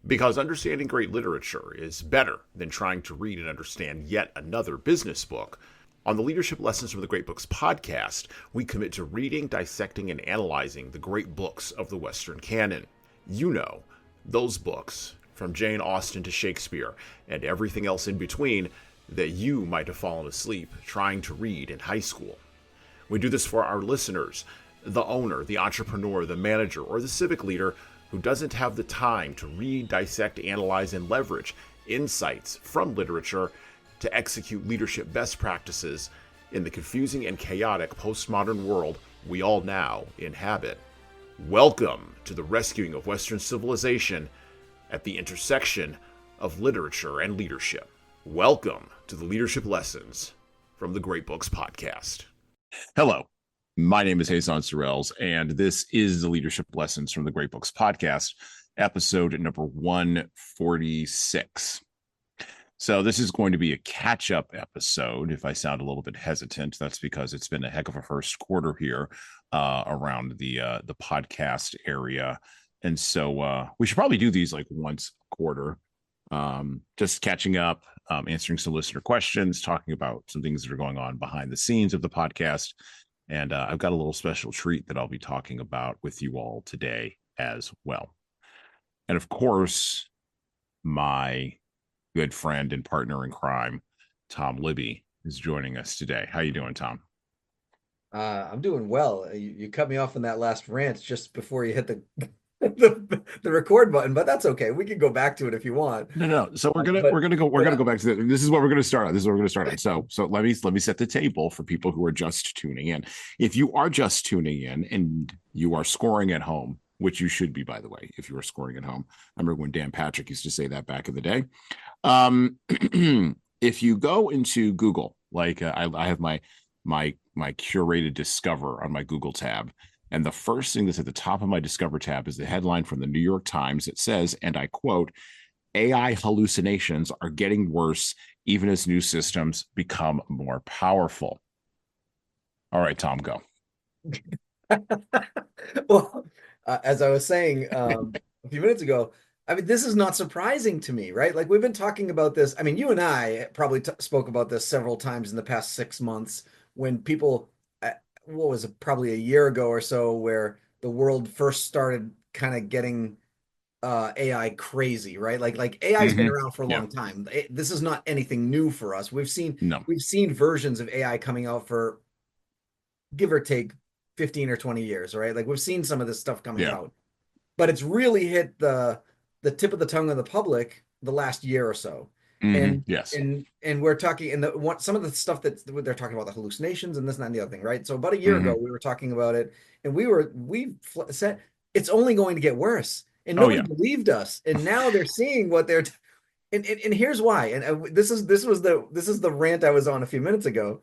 Because understanding great literature is better than trying to read and understand yet another business book. On the Leadership Lessons from the Great Books podcast, we commit to reading, dissecting, and analyzing the great books of the Western canon. You know, those books, from Jane Austen to Shakespeare, and everything else in between, that you might have fallen asleep trying to read in high school. We do this for our listeners, the owner, the entrepreneur, the manager, or the civic leader who doesn't have the time to read, dissect, analyze, and leverage insights from literature to execute leadership best practices in the confusing and chaotic postmodern world we all now inhabit. Welcome to the rescuing of Western civilization at the intersection of literature and leadership. Welcome to the Leadership Lessons from the Great Books podcast. Hello, my name is Jesan Sorrells, and this is the Leadership Lessons from the Great Books podcast, episode number 146. So this is going to be a catch-up episode. If I sound a little bit hesitant, that's because it's been a heck of a first quarter here around the podcast area. And so we should probably do these like once a quarter, just catching up, answering some listener questions, talking about some things that are going on behind the scenes of the podcast. And I've got a little special treat that I'll be talking about with you all today as well. And of course, my good friend and partner in crime, Tom Libby, is joining us today. How you doing, Tom? I'm doing well. You cut me off in that last rant just before you hit the record button, but that's okay. We can go back to it if you want. No. So we're gonna go back to this is what we're gonna start on. So let me set the table for people who are just tuning in. If you are just tuning in and you are scoring at home, which you should be, by the way, if you are scoring at home. I remember when Dan Patrick used to say that back in the day. If you go into Google, like I have my curated Discover on my Google tab, and the first thing that's at the top of my Discover tab is the headline from the New York Times that says, and I quote, "AI hallucinations are getting worse even as new systems become more powerful." All right, Tom, go. Well, as I was saying a few minutes ago, I mean, this is not surprising to me, right? Like we've been talking about this. I mean, you and I probably spoke about this several times in the past 6 months when people, what was it, probably a year ago or so, where the world first started kind of getting AI crazy, right? Like AI's been around for a long time. This is not anything new for us. We've seen versions of AI coming out for give or take 15 or 20 years, right? Like we've seen some of this stuff coming out, but it's really hit the tip of the tongue of the public the last year or so. And we're talking some of the stuff that they're talking about, the hallucinations and this and that and the other thing, right? So about a year ago we were talking about it, and we said it's only going to get worse, and nobody believed us. And now they're seeing what they're and here's why. And this is the rant I was on a few minutes ago.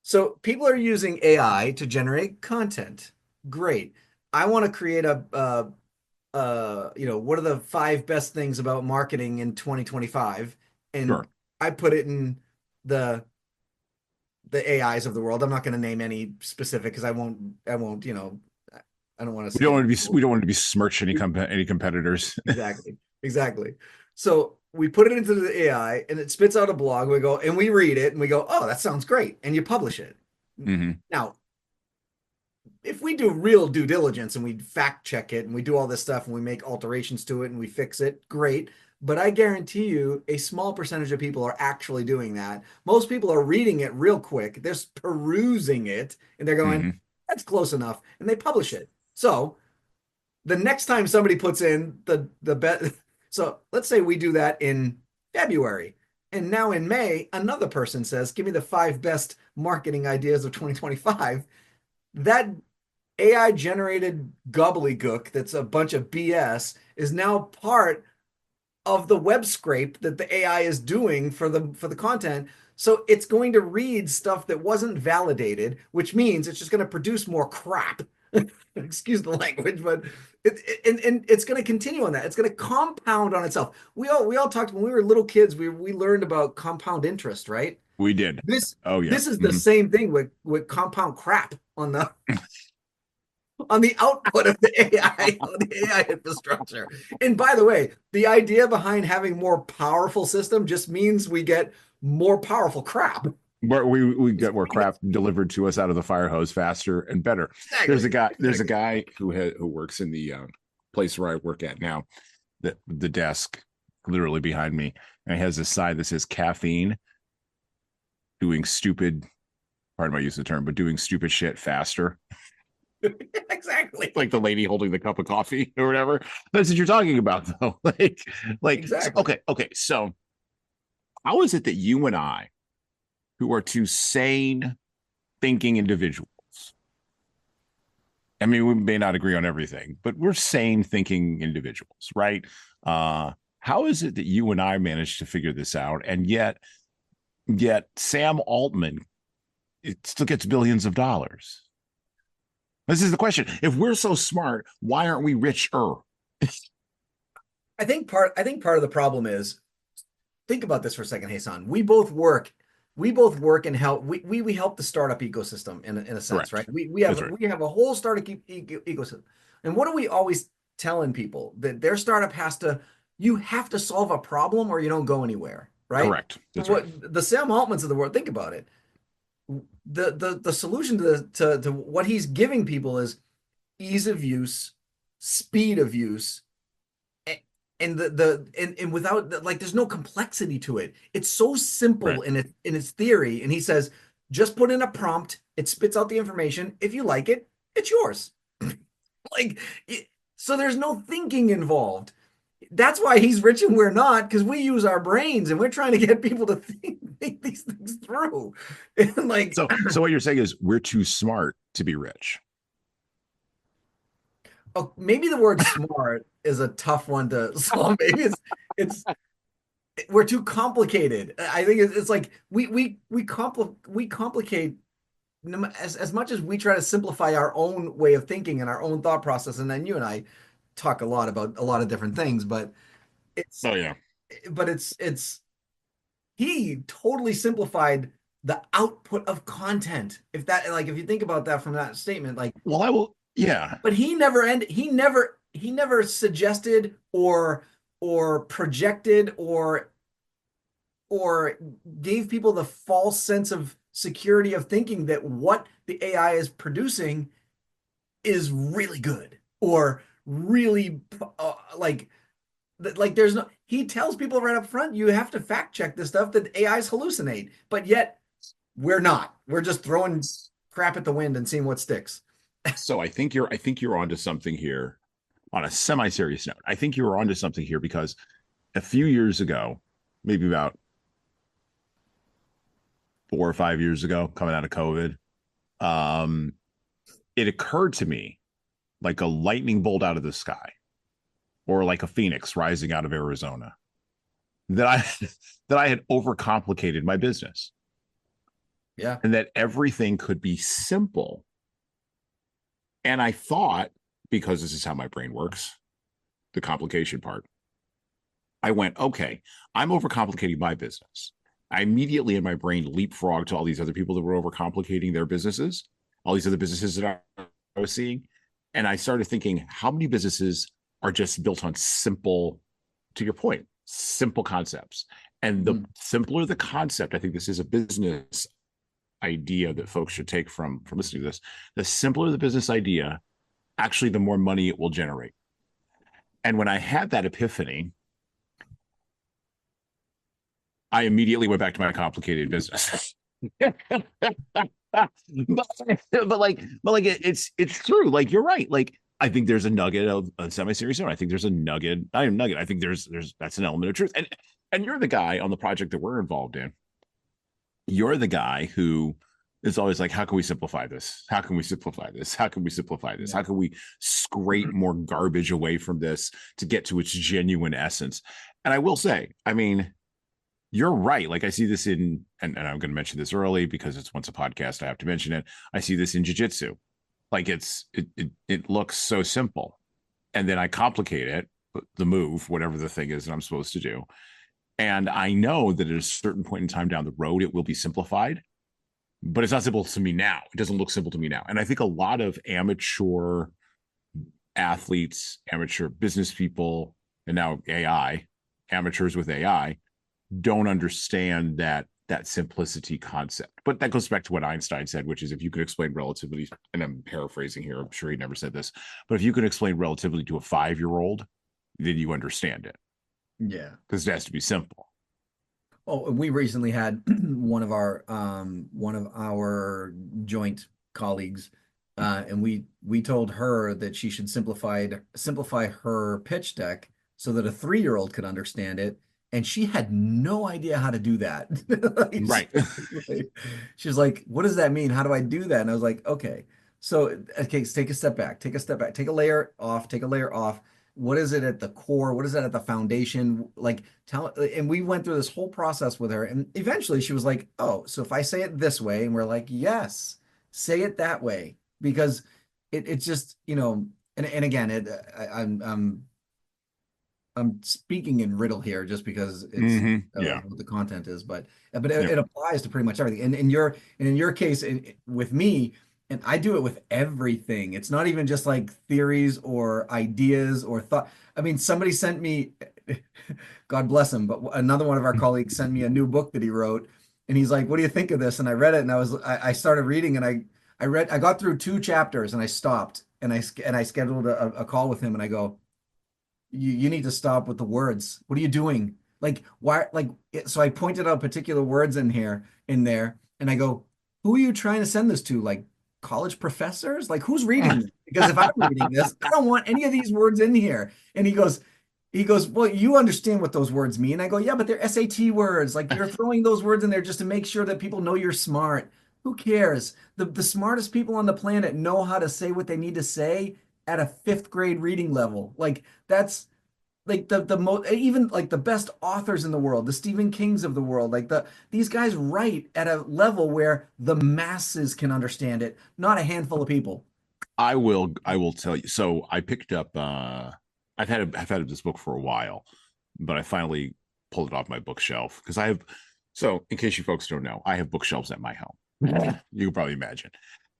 So people are using AI to generate content. Great. I want to create what are the 5 best things about marketing in 2025? And I put it in the AIs of the world. I'm not going to name any specific because I won't, I don't want to we don't want to besmirch any competitors. Exactly. So we put it into the AI and it spits out a blog. We go and we read it and we go, oh, that sounds great. And you publish it. Now, if we do real due diligence and we fact check it and we do all this stuff and we make alterations to it and we fix it, great. But I guarantee you a small percentage of people are actually doing that. Most people are reading it real quick. They're perusing it and they're going, that's close enough. And they publish it. So the next time somebody puts in the bet, so let's say we do that in February. And now in May, another person says, give me the 5 best marketing ideas of 2025. That AI generated gobbledygook that's a bunch of BS is now part of the web scrape that the AI is doing for the content. So it's going to read stuff that wasn't validated, which means it's just going to produce more crap. Excuse the language, but it's going to continue on that. It's going to compound on itself. We all talked when we were little kids. We learned about compound interest, right? We did. This is the same thing with compound crap on the on the output of the AI, on the AI infrastructure. And by the way, the idea behind having more powerful system just means we get more powerful crap. We get more crap delivered to us out of the fire hose faster and better. Exactly. There's a guy who works in the place where I work at now, the desk literally behind me, and he has this sign that says caffeine doing stupid, pardon my use of the term, but doing stupid shit faster. Exactly. Like the lady holding the cup of coffee or whatever. That's what you're talking about, though. like exactly. Okay. So how is it that you and I, who are two sane thinking individuals, I mean, we may not agree on everything, but we're sane thinking individuals, right? How is it that you and I managed to figure this out, and yet Sam Altman, it still gets billions of dollars? This is the question. If we're so smart, why aren't we richer? I think part of the problem is, think about this for a second, Jesan. We both work and help. We help the startup ecosystem in a sense, Correct. right? We have right. we have a whole startup ecosystem. And what are we always telling people? That their startup you have to solve a problem or you don't go anywhere, right? Correct. That's right. The Sam Altmans of the world, think about it. The solution to what he's giving people is ease of use, speed of use, and and without, like, there's no complexity to it. It's so simple Right. in its theory. And he says, just put in a prompt, it spits out the information. If you like it, it's yours. So there's no thinking involved. That's why he's rich and we're not, because we use our brains and we're trying to get people to think these things through. And like, so what you're saying is we're too smart to be rich. oh, maybe the word smart is a tough one to solve. Maybe it's we're too complicated. I think it's like we complicate as much as we try to simplify our own way of thinking and our own thought process. And then you and I talk a lot about a lot of different things, but it's he totally simplified the output of content. If you think about that from that statement, like, well, I will, yeah. But he never suggested or projected or gave people the false sense of security of thinking that what the AI is producing is really good or really there's no, he tells people right up front, you have to fact check this stuff that AIs hallucinate, but yet we're not. We're just throwing crap at the wind and seeing what sticks. So I think you're onto something here on a semi-serious note. I think you were onto something here because a few years ago, maybe about 4 or 5 years ago, coming out of COVID, it occurred to me like a lightning bolt out of the sky, or like a phoenix rising out of Arizona, that I had overcomplicated my business. Yeah. And that everything could be simple. And I thought, because this is how my brain works, the complication part, I went, okay, I'm overcomplicating my business. I immediately in my brain leapfrogged to all these other people that were overcomplicating their businesses, all these other businesses that I was seeing. And I started thinking, how many businesses are just built on simple, to your point, simple concepts? And the simpler the concept, I think this is a business idea that folks should take from listening to this. The simpler the business idea, actually, the more money it will generate. And when I had that epiphany, I immediately went back to my complicated business. but it's true. Like, you're right. Like, I think there's a nugget of a semi-serious note. I think there's a nugget. Not even nugget. I think there's that's an element of truth. And you're the guy on the project that we're involved in. You're the guy who is always like, how can we simplify this? How can we simplify this? How can we simplify this? How can we scrape more garbage away from this to get to its genuine essence? And I will say, I mean, you're right. Like, I see this in, and I'm going to mention this early because it's once a podcast, I have to mention it. I see this in jiu-jitsu. Like, it looks so simple. And then I complicate it, the move, whatever the thing is that I'm supposed to do. And I know that at a certain point in time down the road, it will be simplified. but it's not simple to me now. It doesn't look simple to me now. And I think a lot of amateur athletes, amateur business people, and now AI, amateurs with AI, don't understand that simplicity concept. But that goes back to what Einstein said, which is if you could explain relativity, and I'm paraphrasing here, I'm sure he never said this, but if you can explain relativity to a 5-year-old, then you understand it. Yeah. Because it has to be simple. Oh, we recently had one of our joint colleagues, and we told her that she should simplify her pitch deck so that a 3-year-old could understand it, and she had no idea how to do that. Right. She's like, "What does that mean? How do I do that?" And I was like, "Okay, so take a step back, take a layer off, take a layer off. What is it at the core? What is that at the foundation? Like and we went through this whole process with her, and eventually she was like, "Oh, so if I say it this way," and we're like, "Yes, say it that way," because it's just, and again, I'm speaking in riddle here just because it's Yeah. what the content is, but Yeah. it applies to pretty much everything. And in your case, with me, and I do it with everything. It's not even just like theories or ideas or thought. I mean, somebody sent me, God bless him, but another one of our colleagues sent me a new book that he wrote, and he's like, "What do you think of this?" And I read it, and I started reading, and I got through 2 chapters, and I stopped, and I scheduled a call with him, and I go, you need to stop with the words. What are you doing? Like, why? Like, so I pointed out particular words in there, and I go, who are you trying to send this to? Like, college professors? Like, who's reading this? Because if I'm reading this, I don't want any of these words in here. And he goes, well, you understand what those words mean. I go, yeah, but they're SAT words. Like, you're throwing those words in there just to make sure that people know you're smart. Who cares? The smartest people on the planet know how to say what they need to say at a 5th grade reading level. Like, that's like the most, even like the best authors in the world, the Stephen Kings of the world, like these guys write at a level where the masses can understand it, not a handful of people. I will tell you. So I picked up I've had this book for a while, but I finally pulled it off my bookshelf because so in case you folks don't know, I have bookshelves at my home. You can probably imagine.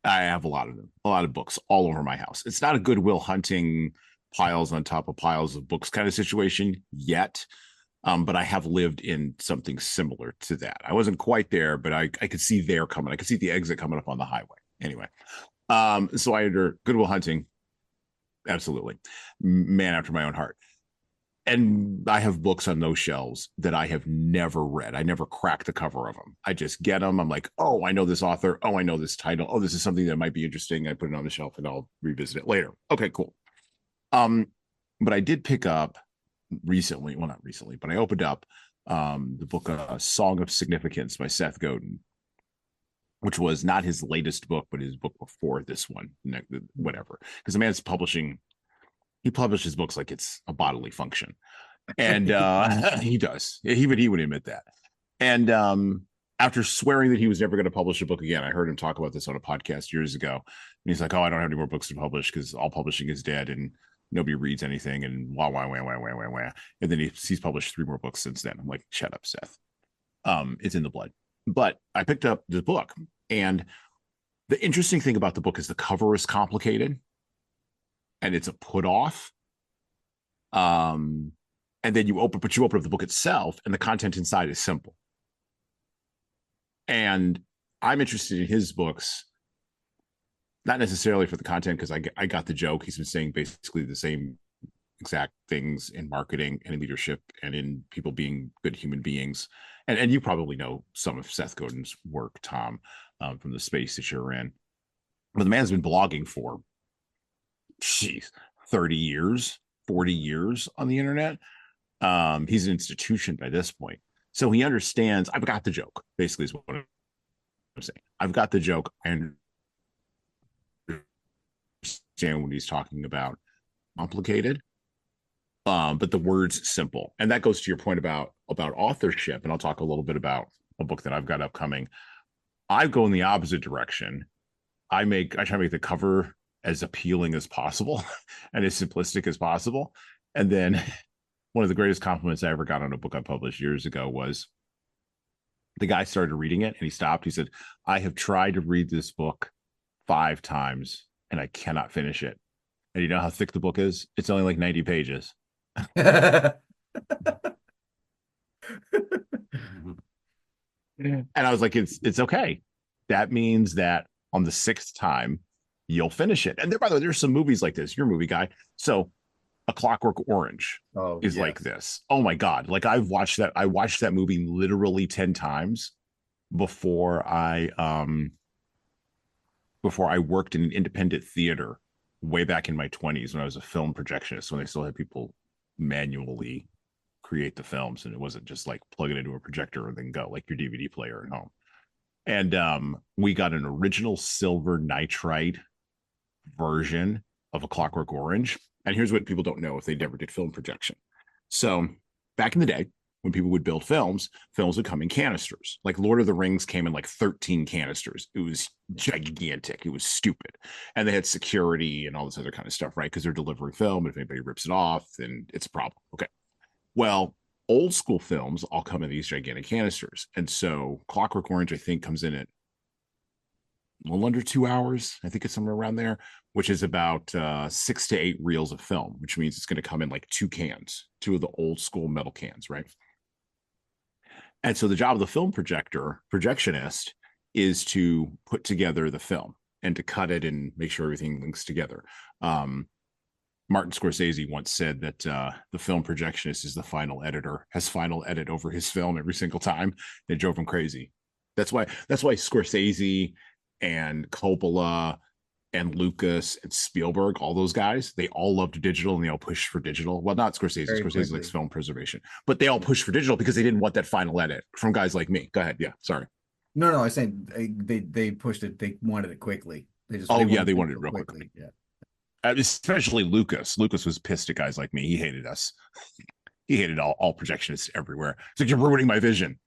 I have a lot of them, a lot of books all over my house. It's not a Goodwill Hunting piles on top of piles of books kind of situation yet. But I have lived in something similar to that. I wasn't quite there, but I could see there coming. I could see the exit coming up on the highway. Anyway, so I under Goodwill Hunting, absolutely, man after my own heart. And I have books on those shelves that I have never read. I never cracked the cover of them. I just get them. I'm like, oh, I know this author. Oh, I know this title. Oh, this is something that might be interesting. I put it on the shelf and I'll revisit it later. Okay, cool. But I did pick up recently, well, not recently, but I opened up the book Song of Significance by Seth Godin, which was not his latest book, but his book before this one, whatever. Because the man's he publishes books like it's a bodily function. And he does. He would admit that. And after swearing that he was never going to publish a book again, I heard him talk about this on a podcast years ago. And he's like, oh, I don't have any more books to publish because all publishing is dead and nobody reads anything and wah, wah, wah, wah, wah, wah, wah. And then he's published 3 more books since then. I'm like, shut up, Seth. It's in the blood. But I picked up the book, and the interesting thing about the book is the cover is complicated and it's a put off. And then you open up the book itself and the content inside is simple. And I'm interested in his books, not necessarily for the content, because I got the joke. He's been saying basically the same exact things in marketing and in leadership and in people being good human beings. And you probably know some of Seth Godin's work, Tom, from the space that you're in. But the man's been blogging for 30 years, 40 years on the internet. He's an institution by this point. So he understands. I've got the joke, basically, is what I'm saying. I've got the joke. I understand what he's talking about. Complicated, but the word's simple. And that goes to your point about authorship. And I'll talk a little bit about a book that I've got upcoming. I go in the opposite direction. I try to make the cover as appealing as possible and as simplistic as possible. And then one of the greatest compliments I ever got on a book I published years ago was, The guy started reading it and he stopped. He said, I have tried to read this book 5 times and I cannot finish it. And you know how thick the book is? It's only like 90 pages. And I was like, it's okay. That means that on the 6th time, you'll finish it. And there, by the way, there's some movies like this. You're a movie guy. So A Clockwork Orange is like this. Oh my God. Like I watched that movie literally 10 times before I worked in an independent theater way back in my 20s when I was a film projectionist, when they still had people manually create the films and it wasn't just like plug it into a projector and then go like your DVD player at home. And we got an original silver nitride version of A Clockwork Orange. And here's what people don't know if they never did film projection. So back in the day, when people would build films would come in canisters. Like Lord of the Rings came in like 13 canisters. It was gigantic. It was stupid. And they had security and all this other kind of stuff, right? Because they're delivering film. If anybody rips it off, then it's a problem. Okay. Well, old school films all come in these gigantic canisters. And so Clockwork Orange, I think, comes in at a little under 2 hours. I think it's somewhere around there, which is about 6 to 8 reels of film, which means it's going to come in like 2 cans, 2 of the old school metal cans, right? And so the job of the film projectionist is to put together the film and to cut it and make sure everything links together. Martin Scorsese once said that the film projectionist is the final editor, has final edit over his film every single time. It drove him crazy. That's why Scorsese and Coppola and Lucas and Spielberg, all those guys, they all loved digital and they all pushed for digital. Well, not Scorsese. Scorsese likes film preservation, but they all pushed for digital because they didn't want that final edit from guys like me. Go ahead. Yeah, sorry. No, I was saying they pushed it. They wanted it quickly. They wanted it real quickly. Yeah. Especially Lucas. Lucas was pissed at guys like me. He hated us. He hated all projectionists everywhere. It's like, you're ruining my vision.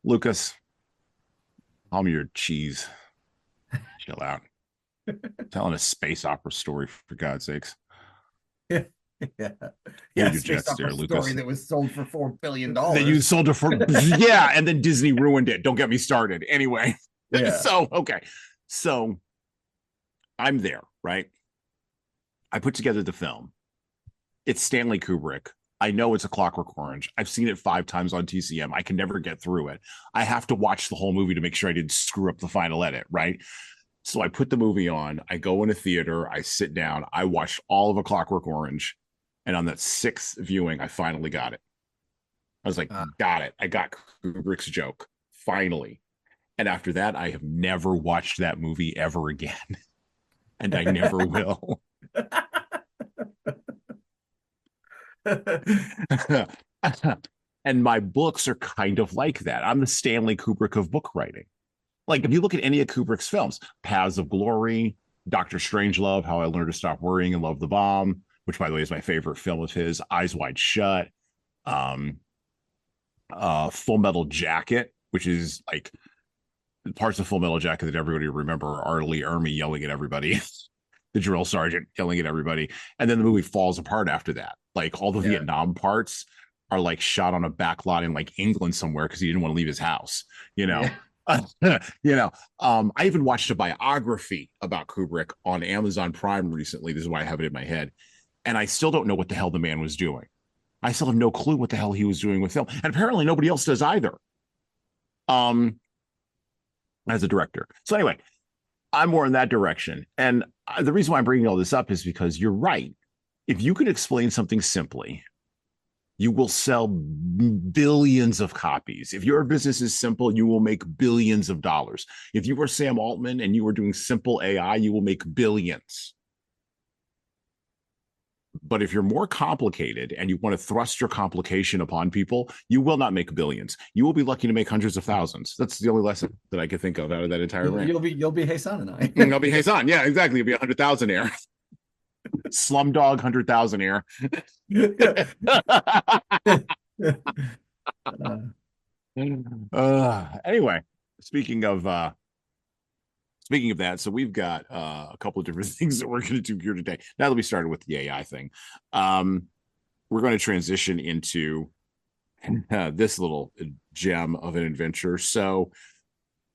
Lucas, call me your cheese. Chill out. Telling a space opera story, for God's sakes. Yeah. Space opera story that was sold for $4 billion. That you sold it for, yeah, and then Disney ruined it. Don't get me started. Anyway, yeah. So I'm there, right? I put together the film. It's Stanley Kubrick. I know it's A Clockwork Orange. I've seen it 5 times on TCM. I can never get through it. I have to watch the whole movie to make sure I didn't screw up the final edit, right? So I put the movie on, I go in a theater, I sit down, I watched all of A Clockwork Orange, and on that 6th viewing, I finally got it. I was like, got it. I got Kubrick's joke, finally. And after that, I have never watched that movie ever again. And I never will. And my books are kind of like that. I'm the Stanley Kubrick of book writing. Like, if you look at any of Kubrick's films, Paths of Glory, Dr. Strangelove, How I Learned to Stop Worrying and Love the Bomb, which, by the way, is my favorite film of his, Eyes Wide Shut, Full Metal Jacket, which is like parts of Full Metal Jacket that everybody remember are Lee Ermey yelling at everybody, the drill sergeant yelling at everybody. And then the movie falls apart after that. Like, all the Vietnam parts are like shot on a back lot in like England somewhere because he didn't want to leave his house, you know? Yeah. I even watched a biography about Kubrick on Amazon Prime recently. This is why I have it in my head. And I still don't know what the hell the man was doing. I still have no clue what the hell he was doing with film. And apparently nobody else does either. As a director. So anyway, I'm more in that direction. And the reason why I'm bringing all this up is because you're right. If you can explain something simply, you will sell billions of copies. If your business is simple, you will make billions of dollars. If you are Sam Altman and you are doing simple AI, you will make billions. But if you're more complicated and you want to thrust your complication upon people, you will not make billions. You will be lucky to make hundreds of thousands. That's the only lesson that I could think of out of that entire rant. You'll be Jesan and I. I'll be Jesan. Yeah, exactly. You'll be 100,000-aire. Slumdog 100,000-aire. Anyway, speaking of that, so we've got a couple of different things that we're going to do here today. Now that we started with the AI thing, we're going to transition into this little gem of an adventure. So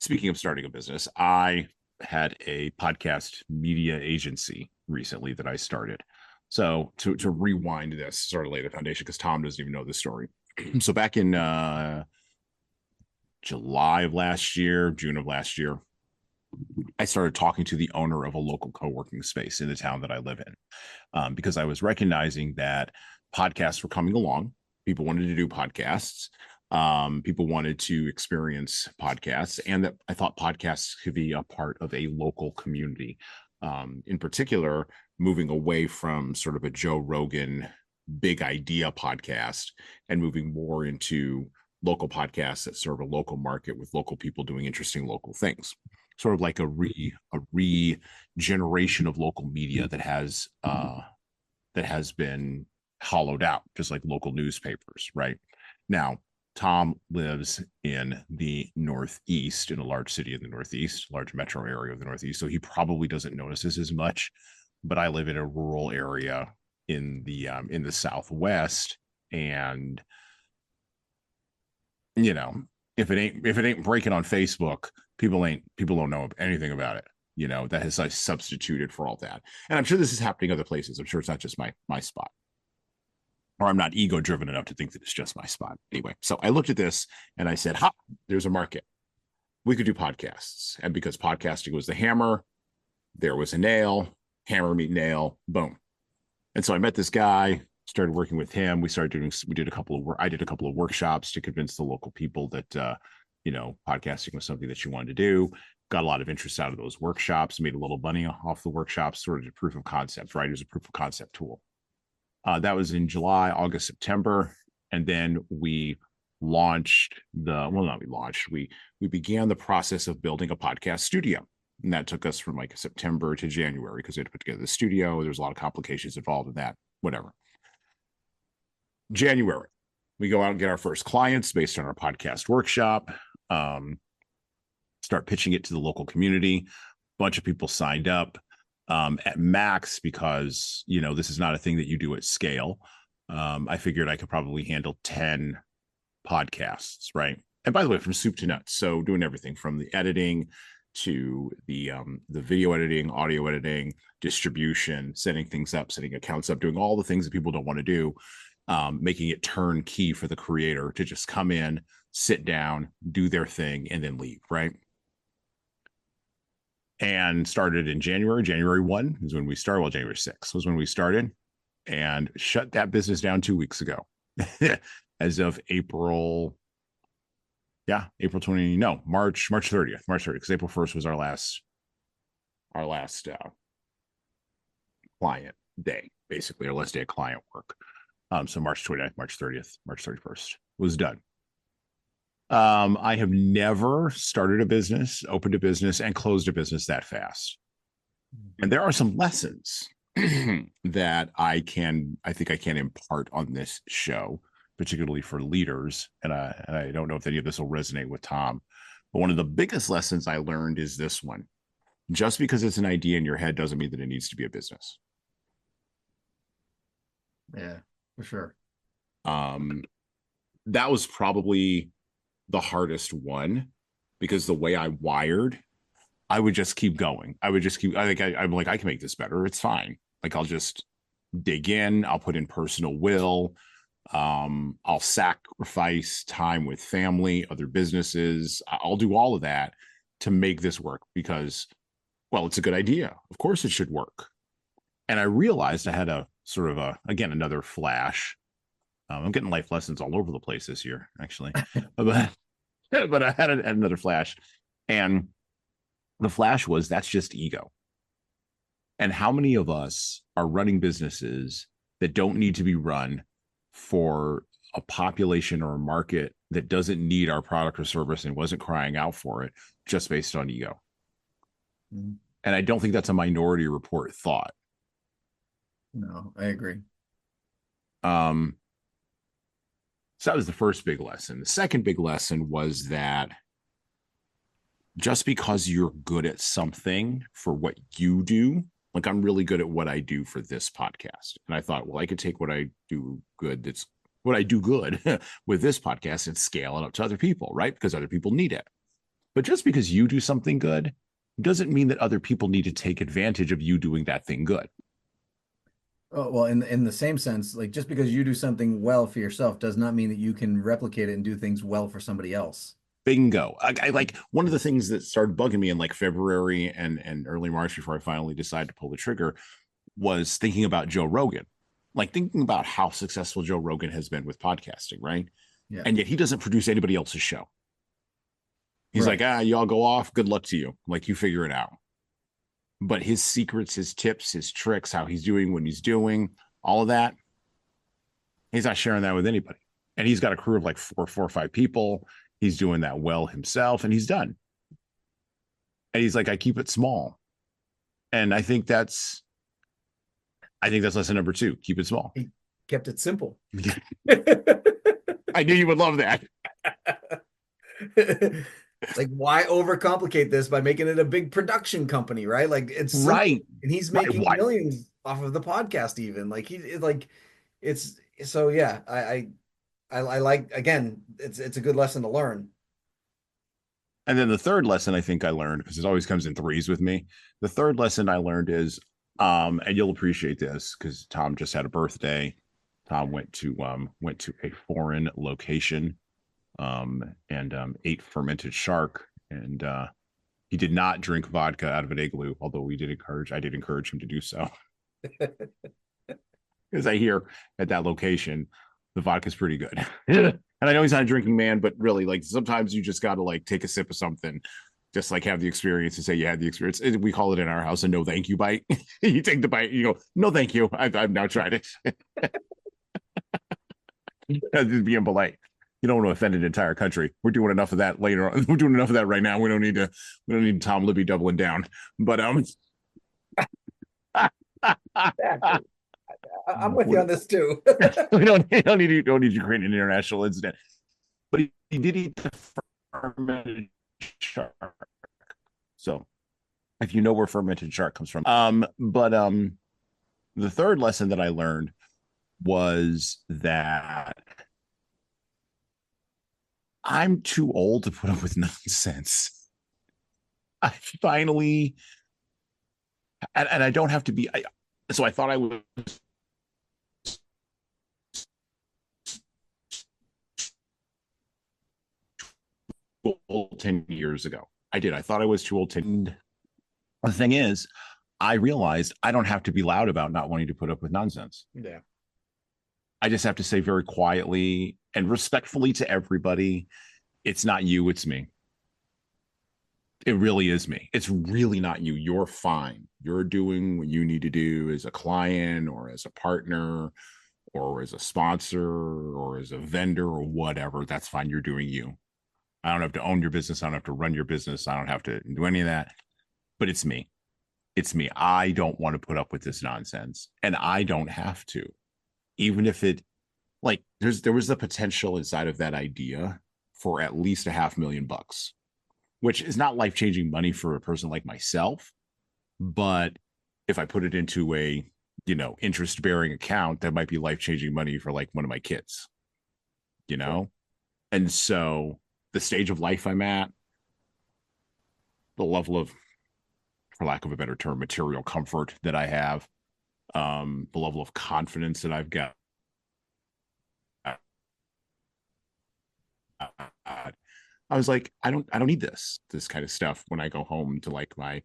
speaking of starting a business, I had a podcast media agency recently that I started. So to rewind this, sort of lay the foundation, because Tom doesn't even know this story. So back in July of last year, June of last year, I started talking to the owner of a local co-working space in the town that I live in, because I was recognizing that podcasts were coming along. People wanted to do podcasts. People wanted to experience podcasts, and that I thought podcasts could be a part of a local community. In particular, moving away from sort of a Joe Rogan big idea podcast and moving more into local podcasts that serve a local market with local people doing interesting local things. Sort of like a regeneration of local media that has been hollowed out, just like local newspapers, right? Now, Tom lives in the Northeast, in a large city in the Northeast, large metro area of the Northeast, so he probably doesn't notice this as much. But I live in a rural area in the Southwest, and you know, if it ain't breaking on Facebook, people don't know anything about it. You know, that has like substituted for all that, and I'm sure this is happening other places. I'm sure it's not just my spot. Or I'm not ego driven enough to think that it's just my spot. Anyway, so I looked at this and I said, there's a market. We could do podcasts. And because podcasting was the hammer, there was a nail, hammer meet nail, boom. And so I met this guy, started working with him. I did a couple of workshops to convince the local people that, podcasting was something that you wanted to do. Got a lot of interest out of those workshops, made a little money off the workshops, sort of a proof of concept, right? It was a proof of concept tool. That was in July, August, September. And then we began the process of building a podcast studio. And that took us from like September to January because we had to put together the studio. There's a lot of complications involved in that, whatever. January, we go out and get our first clients based on our podcast workshop, start pitching it to the local community. A bunch of people signed up. At max, because this is not a thing that you do at scale. I figured I could probably handle 10 podcasts, right? And by the way, from soup to nuts, so doing everything from the editing to the video editing, audio editing, distribution, setting things up, setting accounts up, doing all the things that people don't want to do, making it turnkey for the creator to just come in, sit down, do their thing, and then leave, right? And started in January 1 is when we started. Well, January 6 was when we started, and shut that business down 2 weeks ago. As of March 30th, because April 1st was our last client day, basically, our last day of client work. So March 29th, March 30th, March 31st was done. I have never started a business, opened a business, and closed a business that fast. And there are some lessons that I think I can impart on this show, particularly for leaders. And I don't know if any of this will resonate with Tom, but one of the biggest lessons I learned is this one. Just because it's an idea in your head doesn't mean that it needs to be a business. Yeah, for sure. That was probably the hardest one, because the way I wired, I would just keep going. I'm like, I can make this better. It's fine. Like, I'll just dig in. I'll put in personal will. I'll sacrifice time with family, other businesses. I'll do all of that to make this work because, well, it's a good idea. Of course it should work. And I realized I had another flash. I'm getting life lessons all over the place this year, actually. but I had another flash. And the flash was, that's just ego. And how many of us are running businesses that don't need to be run for a population or a market that doesn't need our product or service and wasn't crying out for it, just based on ego? Mm-hmm. And I don't think that's a Minority Report thought. No, I agree. So that was the first big lesson. The second big lesson was that just because you're good at something for what you do, like I'm really good at what I do for this podcast. And I thought, well, I could take what I do good that's what I do good with this podcast and scale it up to other people, right? Because other people need it. But just because you do something good doesn't mean that other people need to take advantage of you doing that thing good. Oh, well, in the same sense, like just because you do something well for yourself does not mean that you can replicate it and do things well for somebody else. Bingo. I like one of the things that started bugging me in like February and early March before I finally decided to pull the trigger was thinking about Joe Rogan, like thinking about how successful Joe Rogan has been with podcasting, right? Yeah. And yet he doesn't produce anybody else's show. He's Right. like, y'all go off. Good luck to you. Like, you figure it out. But his secrets, his tips, his tricks, how he's doing when he's doing all of that, he's not sharing that with anybody. And he's got a crew of like four or five people. He's doing that well himself, and he's done. And he's like, I keep it small. And I think that's lesson number 2. Keep it small. He kept it simple. I knew you would love that. Like, why overcomplicate this by making it a big production company, right? Like, it's simple. Right. And he's Right. making Why? millions off of the podcast, even like it's so yeah. I like, again, it's a good lesson to learn. And then the third lesson I think I learned, because it always comes in threes with me. The third lesson I learned is, and you'll appreciate this because Tom just had a birthday. Tom went to a foreign location, and ate fermented shark, and he did not drink vodka out of an igloo, although I did encourage him to do so. Because I hear at that location the vodka's pretty good. And I know he's not a drinking man, but really, like, sometimes you just got to like take a sip of something, just like have the experience and say you had the experience. We call it in our house a no thank you bite. You take the bite, you go, no thank you. I've now tried it. Just being polite. You don't want to offend an entire country. We're doing enough of that later on. We're doing enough of that right now. We don't need Tom Libby doubling down. But I'm with you on this too. we don't need you to create an international incident. But he did eat the fermented shark. So if you know where fermented shark comes from. But the third lesson that I learned was that I'm too old to put up with nonsense. I finally, and I don't have to be. So I thought I was too old 10 years ago. I did. I thought I was too old. The thing is, I realized I don't have to be loud about not wanting to put up with nonsense. Yeah. I just have to say very quietly and respectfully to everybody, it's not you, it's me. It really is me. It's really not you. You're fine. You're doing what you need to do as a client or as a partner or as a sponsor or as a vendor or whatever. That's fine. You're doing you. I don't have to own your business. I don't have to run your business. I don't have to do any of that. But it's me. It's me. I don't want to put up with this nonsense. And I don't have to. Even if it, like, there was the potential inside of that idea for at least $500,000, which is not life-changing money for a person like myself. But if I put it into a, interest-bearing account, that might be life-changing money for like one of my kids, Sure. And so the stage of life I'm at, the level of, for lack of a better term, material comfort that I have, the level of confidence that I've got. I was like, I don't need this kind of stuff when I go home to like my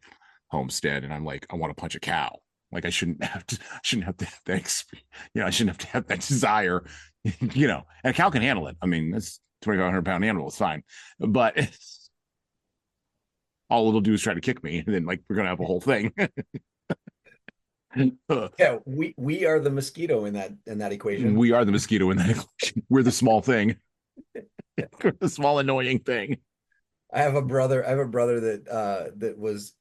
homestead and I'm like, I want to punch a cow. Like I shouldn't have to have that, I shouldn't have to have that desire, and a cow can handle it. I mean, that's 2,500-pound animal. It's fine. But all it'll do is try to kick me. And then like, we're going to have a whole thing. Yeah, we are the mosquito in that equation. We are the mosquito in that equation. We're the small thing. We're the small annoying thing. I have a brother that was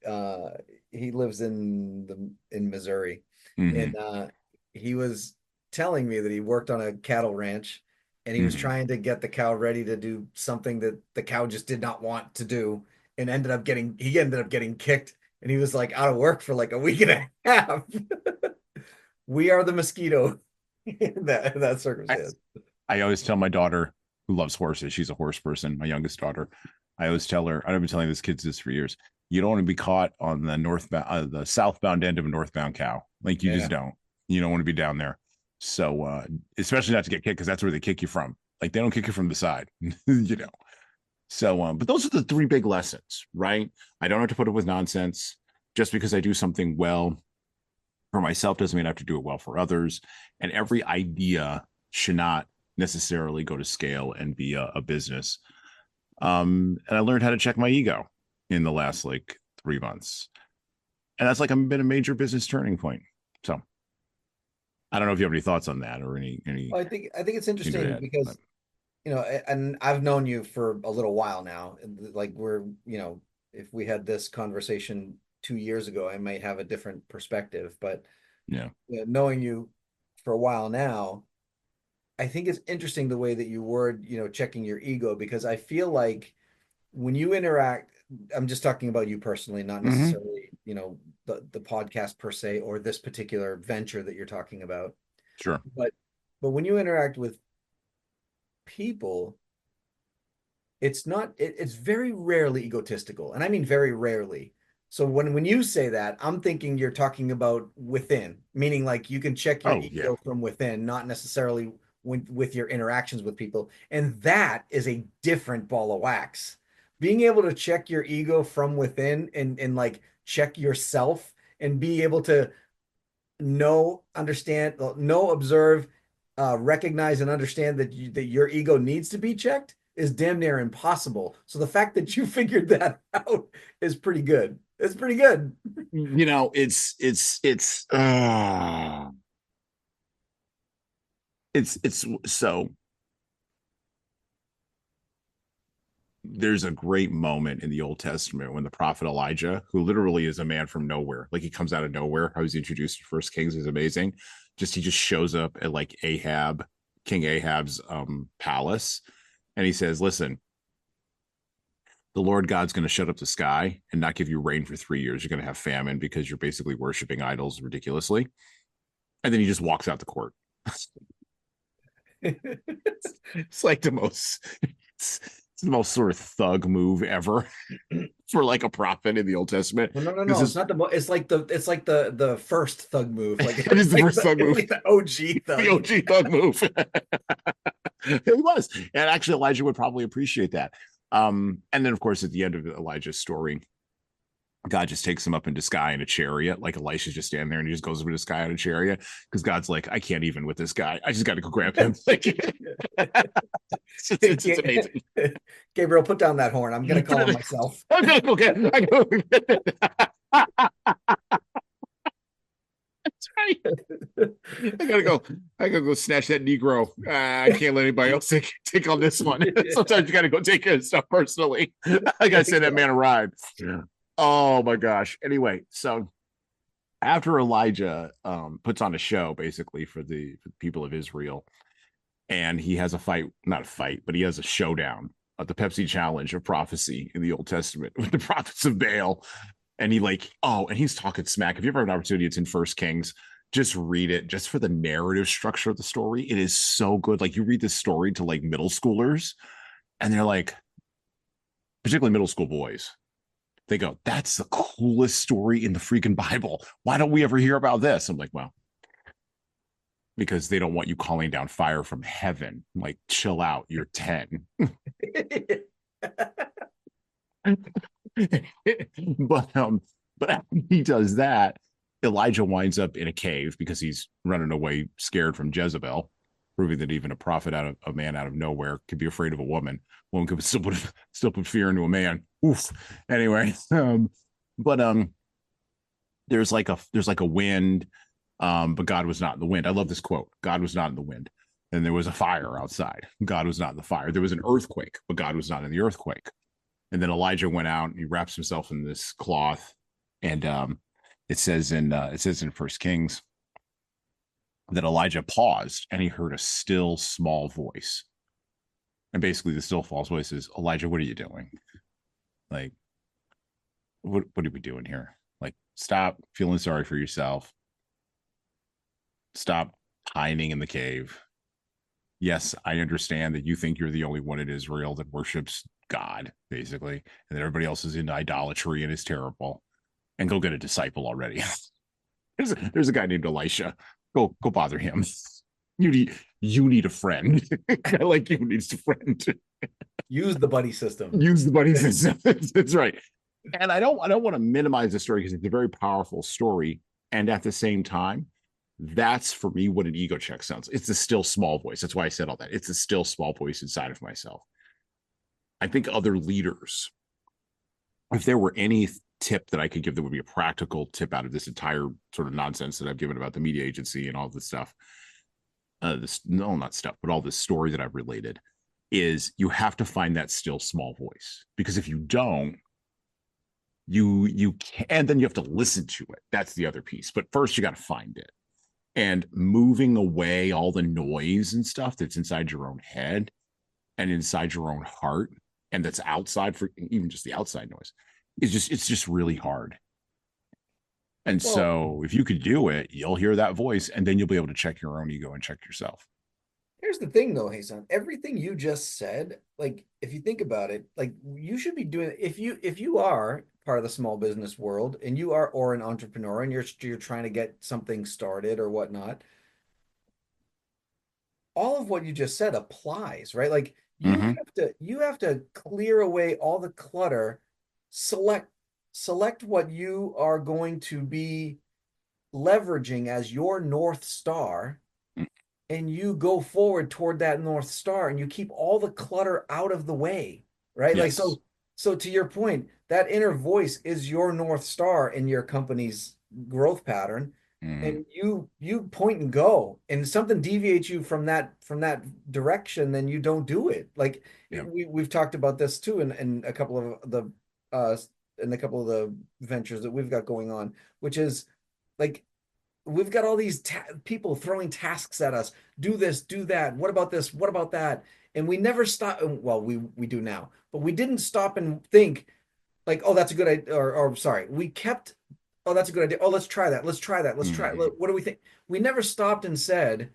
he lives in Missouri. Mm-hmm. And he was telling me that he worked on a cattle ranch and he was trying to get the cow ready to do something that the cow just did not want to do and ended up getting kicked. And he was like out of work for like a week and a half. We are the mosquito in that circumstance. I always tell my daughter, who loves horses, she's a horse person, my youngest daughter. I always tell her, I've been telling this kids this for years. You don't want to be caught on the southbound end of a northbound cow. Like you just don't. You don't want to be down there. So especially not to get kicked, because that's where they kick you from. Like they don't kick you from the side, you know. So but those are the three big lessons, right? I don't have to put up with nonsense. Just because I do something well for myself doesn't mean I have to do it well for others. And every idea should not necessarily go to scale and be a business. And I learned how to check my ego in the last like 3 months. And that's like been a major business turning point. So I don't know if you have any thoughts on that or any. Well, I think it's interesting because, you know, and I've known you for a little while now. Like we're, you know, if we had this conversation 2 years ago, I might have a different perspective. But yeah, you know, knowing you for a while now, I think it's interesting the way that you word, you know, checking your ego, because I feel like when you interact, I'm just talking about you personally, not necessarily, you know, the podcast per se, or this particular venture that you're talking about. sure. But when you interact with people, it's not, it's very rarely egotistical. And I mean very rarely. So when you say that, I'm thinking you're talking about within, meaning like you can check your ego from within, not necessarily with your interactions with people. And that is a different ball of wax. Being able to check your ego from within and like check yourself and be able to know, understand, know, observe, recognize and understand that that your ego needs to be checked is damn near impossible. So the fact that you figured that out is pretty good. It's pretty good. You know, it's so there's a great moment in the Old Testament when the prophet Elijah, who literally is a man from nowhere, like he comes out of nowhere. How he's introduced to First Kings is amazing. He just shows up at like King Ahab's palace, and he says, "Listen, the Lord God's going to shut up the sky and not give you rain for 3 years. You're going to have famine because you're basically worshiping idols ridiculously." And then he just walks out the court. It's like the most. It's the most sort of thug move ever for like a prophet in the Old Testament. No. It's not the. It's like the first thug move. Like it is the first thug move. Like the OG thug. The OG thug move. It was, and actually Elijah would probably appreciate that. And then of course at the end of Elijah's story, God just takes him up into sky in a chariot. Like Elisha's just standing there and he just goes up into the sky in a chariot because God's like, I can't even with this guy. I just got to go grab him. Like, it's amazing. Gabriel, put down that horn. I'm going to call him myself. I'm going to go get it. That's right. I gotta go snatch that Negro. I can't let anybody else take on this one. Sometimes you gotta go take care of stuff personally. I gotta say that man arrived. Yeah. Oh my gosh. Anyway, so after Elijah puts on a show basically for the people of Israel, and he has not a fight, but he has a showdown at the Pepsi Challenge of prophecy in the Old Testament with the prophets of Baal. And and he's talking smack. If you ever have an opportunity, it's in First Kings. Just read it, just for the narrative structure of the story. It is so good. Like you read this story to like middle schoolers, and they're like, particularly middle school boys, they go, "That's the coolest story in the freaking Bible. Why don't we ever hear about this?" I'm like, well, because they don't want you calling down fire from heaven. I'm like, chill out. You're 10. but after he does that, Elijah winds up in a cave because he's running away scared from Jezebel, proving that even a man out of nowhere could be afraid of a woman. Woman could still put fear into a man. Oof. Anyway, there's like a wind, but God was not in the wind. I love this quote. God was not in the wind. And there was a fire outside. God was not in the fire. There was an earthquake, but God was not in the earthquake. And then Elijah went out and he wraps himself in this cloth. And it says in First Kings that Elijah paused and he heard a still small voice. And basically the still false voice is, Elijah, what are you doing? Like, what are we doing here? Like, stop feeling sorry for yourself. Stop hiding in the cave. yes, I understand that you think you're the only one in Israel that worships God, basically, and that everybody else is into idolatry and is terrible. And go get a disciple already. There's a guy named Elisha. Go bother him. You need a friend. A guy like you needs a friend. Use the buddy system. Use the buddy system. That's right. And I don't want to minimize the story because it's a very powerful story. And at the same time, that's for me what an ego check sounds. It's a still small voice. That's why I said all that. It's a still small voice inside of myself. I think other leaders, if there were any tip that I could give that would be a practical tip out of this entire sort of nonsense that I've given about the media agency and all this stuff, not stuff, but all this story that I've related, is you have to find that still small voice. Because if you don't, you can, and then you have to listen to it. That's the other piece. But first you got to find it. And moving away all the noise and stuff that's inside your own head and inside your own heart, and that's outside, for even just the outside noise, it's just really hard. And so if you could do it, you'll hear that voice, and then you'll be able to check your own ego and check yourself. Here's the thing though, Jesan, everything you just said, like if you think about it, like you should be doing, if you are part of the small business world and you are, or an entrepreneur, and you're trying to get something started or whatnot, all of what you just said applies, right? Like you have to clear away all the clutter, select what you are going to be leveraging as your North Star, and you go forward toward that North Star, and you keep all the clutter out of the way, right? Yes. Like, so to your point, that inner voice is your North Star in your company's growth pattern. And you point and go, and something deviates you from that direction, then you don't do it. Like we've talked about this too in a couple of the ventures that we've got going on, which is like we've got all these people throwing tasks at us. Do this, do that. What about this? What about that? And we never stop. Well, we do now, but we didn't stop and think like, oh, that's a good idea. Or sorry, we kept, oh, that's a good idea. Oh, let's try that. Let's try that. Let's try. What do we think? We never stopped and said,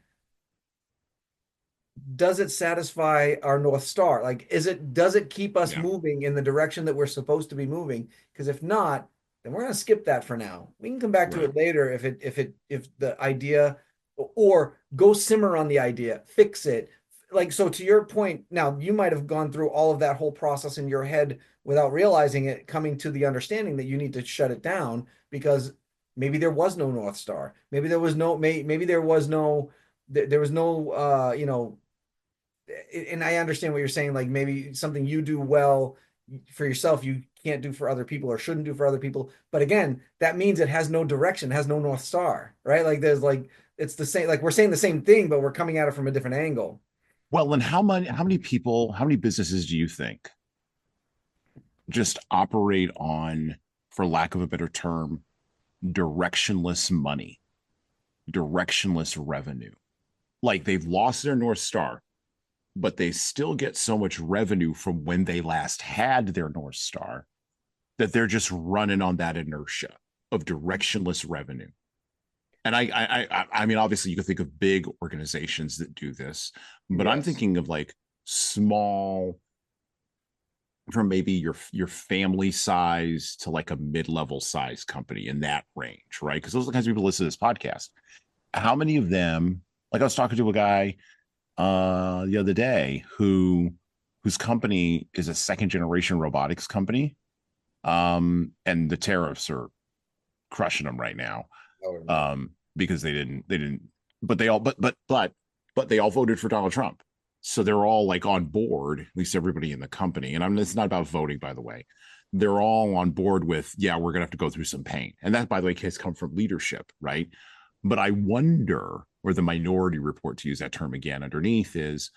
does it satisfy our North Star? Like, does it keep us moving in the direction that we're supposed to be moving? Because if not, then we're going to skip that for now. We can come back to it later if the idea, or go simmer on the idea, fix it. Like, so to your point, now you might have gone through all of that whole process in your head without realizing it, coming to the understanding that you need to shut it down because maybe there was no North Star. Maybe there was no, and I understand what you're saying. Like maybe something you do well for yourself, you can't do for other people or shouldn't do for other people. But again, that means it has no direction, has no North Star, right? Like there's like, it's the same, like we're saying the same thing, but we're coming at it from a different angle. Well, and how many people, how many businesses do you think just operate on, for lack of a better term, directionless money, directionless revenue? Like they've lost their North Star, but they still get so much revenue from when they last had their North Star that they're just running on that inertia of directionless revenue. And I mean, obviously you could think of big organizations that do this, but I'm thinking of like small, from maybe your family size to like a mid-level size company in that range, right? Because those are the kinds of people listen to this podcast. How many of them, like I was talking to a guy the other day whose company is a second generation robotics company, and the tariffs are crushing them right now, because they didn't but they all voted for Donald Trump, so they're all like on board, at least everybody in the company, and it's not about voting, by the way, they're all on board with, we're gonna have to go through some pain, and that, by the way, has come from leadership, right? But I wonder, or the minority report, to use that term again, underneath is,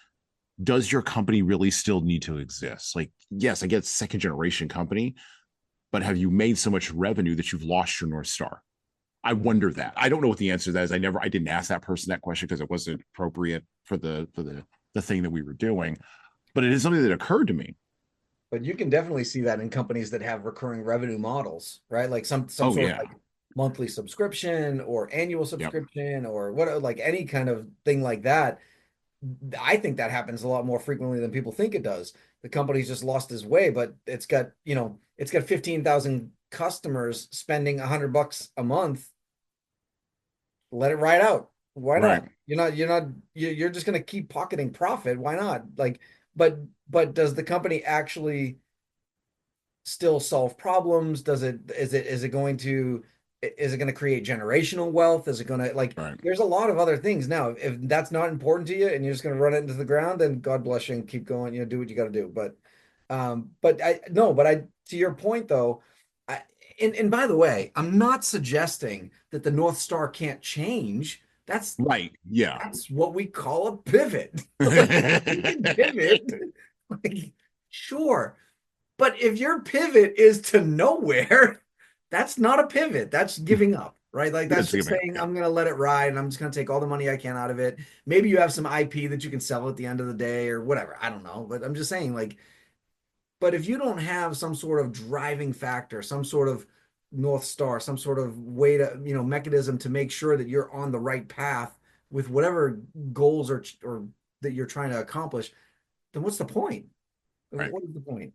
does your company really still need to exist? Like, yes, I get second generation company, but have you made so much revenue that you've lost your North Star? I wonder that. I don't know what the answer to that is. I didn't ask that person that question because it wasn't appropriate for the thing that we were doing, but it is something that occurred to me. But you can definitely see that in companies that have recurring revenue models, right? Like some sort of like monthly subscription or annual subscription or what, like any kind of thing like that. I think that happens a lot more frequently than people think it does. The company's just lost his way, but it's got 15,000 customers spending $100 a month. Let it ride out. Why Right. not? You're just going to keep pocketing profit. Why not? Like, but does the company actually still solve problems? Is it going to create generational wealth? Is it going to Right. there's a lot of other things now. If that's not important to you and you're just going to run it into the ground, then God bless you and keep going, do what you got to do. But to your point though, and by the way, I'm not suggesting that the North Star can't change. That's Right. Yeah. that's what we call a pivot. Like, you can pivot. Like, sure. But if your pivot is to nowhere, that's not a pivot. That's giving up, right? Like that's That's just giving up, saying, yeah. I'm going to let it ride and I'm just going to take all the money I can out of it. Maybe you have some IP that you can sell at the end of the day or whatever. I don't know. But I'm just saying, like, but if you don't have some sort of driving factor, some sort of North Star, some sort of way to, mechanism to make sure that you're on the right path with whatever goals or that you're trying to accomplish, then what's the point? Right. What is the point?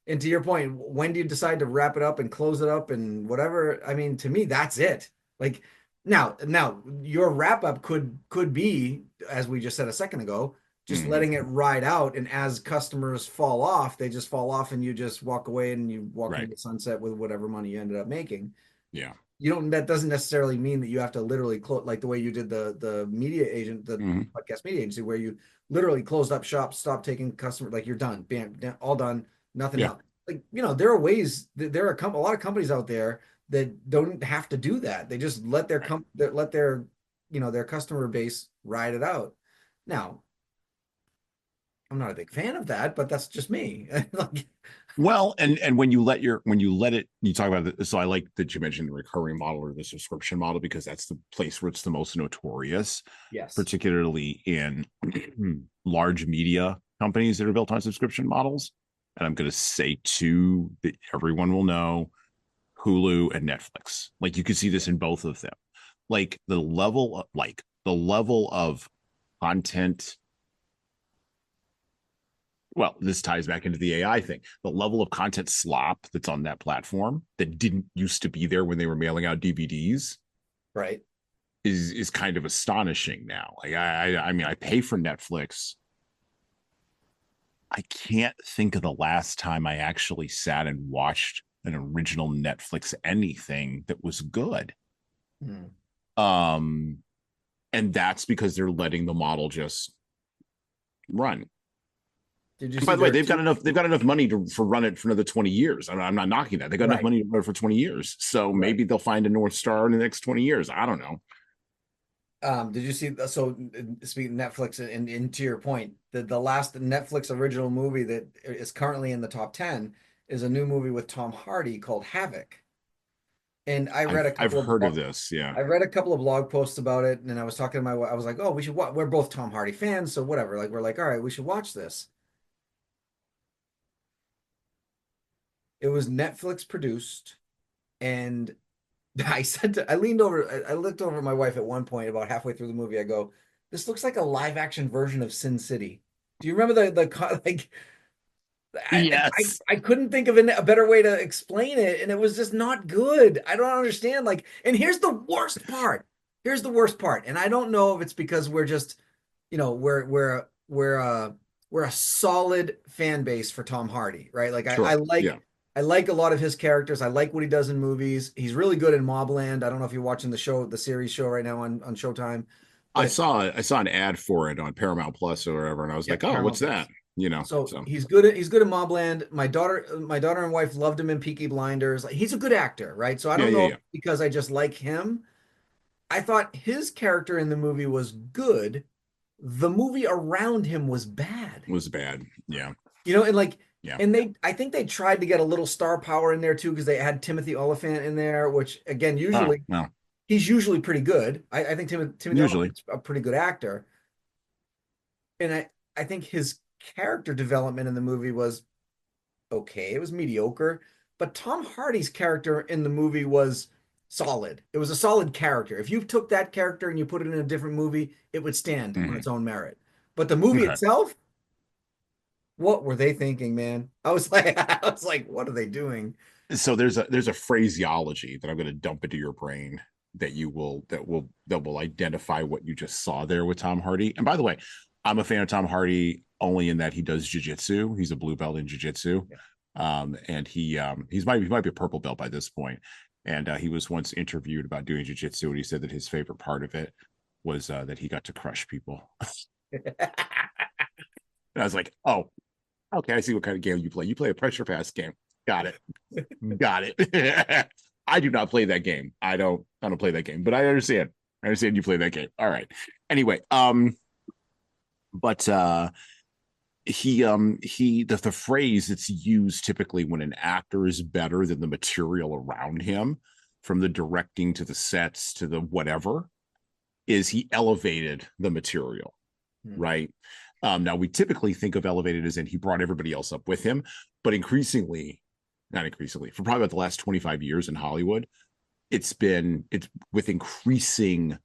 And to your point, when do you decide to wrap it up and close it up and whatever? I mean, to me, that's it. Like now your wrap up could be, as we just said a second ago, just letting it ride out. And as customers fall off, they just fall off and you just walk away and you walk into the sunset with whatever money you ended up making. Yeah. That doesn't necessarily mean that you have to literally close, like the way you did the media agent, the podcast media agency, where you literally closed up shop, stopped taking customers, like you're done, bam, all done, nothing else. Like, there are ways, there are a lot of companies out there that don't have to do that. They just let their their customer base ride it out. Now, I'm not a big fan of that, but that's just me. Like, well, and when you let it, you talk about it. So I like that you mentioned the recurring model or the subscription model, because that's the place where it's the most notorious. yes, Particularly in large media companies that are built on subscription models. And I'm going to say two that everyone will know: Hulu and Netflix. Like, you can see this in both of them. Like the level of content. Well, this ties back into the AI thing. The level of content slop that's on that platform that didn't used to be there when they were mailing out DVDs, right, is kind of astonishing now. Like, I mean, I pay for Netflix. I can't think of the last time I actually sat and watched an original Netflix anything that was good. And that's because they're letting the model just run. By the way, they've got enough money for run it for another 20 years. I'm not knocking that. They got enough money to run it for 20 years. So maybe they'll find a North Star in the next 20 years. I don't know. Did you see? So speaking of Netflix, and to your point, the last Netflix original movie that is currently in the top 10 is a new movie with Tom Hardy called Havoc. And I've heard of this. Yeah, I read a couple of blog posts about it, and I was talking to my wife. I was like, "Oh, we should watch." We're both Tom Hardy fans, so whatever. Like, we're like, "All right, we should watch this." It was Netflix produced, and I leaned over, I looked over at my wife at one point about halfway through the movie. I go, "This looks like a live action version of Sin City." Do you remember like? yes. I couldn't think of a better way to explain it, and it was just not good. I don't understand. Like, and here's the worst part. Here's the worst part, and I don't know if it's because we're just, we're a solid fan base for Tom Hardy, right? Like, Sure. I like a lot of his characters. I like what he does in movies. He's really good in Mobland. I don't know if you're watching the series show right now on Showtime. I saw an ad for it on Paramount Plus or whatever, and I was like, "Oh, what's that?" So he's good at Mobland. My daughter and wife loved him in Peaky Blinders. Like, he's a good actor, right? So I don't know because I just like him. I thought his character in the movie was good. The movie around him was bad. Yeah. And I think they tried to get a little star power in there too, because they had Timothy Olyphant in there, which again, he's usually pretty good. I think Timothy Olyphant's a pretty good actor. And I think his character development in the movie was okay. It was mediocre, but Tom Hardy's character in the movie was solid. It was a solid character. If you took that character and you put it in a different movie, it would stand on its own merit. But the movie Okay. itself, what were they thinking, man? I was like, what are they doing? So there's a phraseology that I'm going to dump into your brain that will identify what you just saw there with Tom Hardy. And by the way, I'm a fan of Tom Hardy only in that he does jiu-jitsu. He's a blue belt in jiu-jitsu. And he might be a purple belt by this point. And he was once interviewed about doing jiu-jitsu, and he said that his favorite part of it was that he got to crush people. And I was like, oh, okay, I see what kind of game you play. You play a pressure pass game. Got it. I do not play that game. I don't play that game, but I understand. I understand you play that game. All right. Anyway, but the phrase that's used typically when an actor is better than the material around him, from the directing to the sets to the whatever, is he elevated the material, right? Now we typically think of elevated as in he brought everybody else up with him, but not increasingly, for probably about the last 25 years in Hollywood, it's with increasing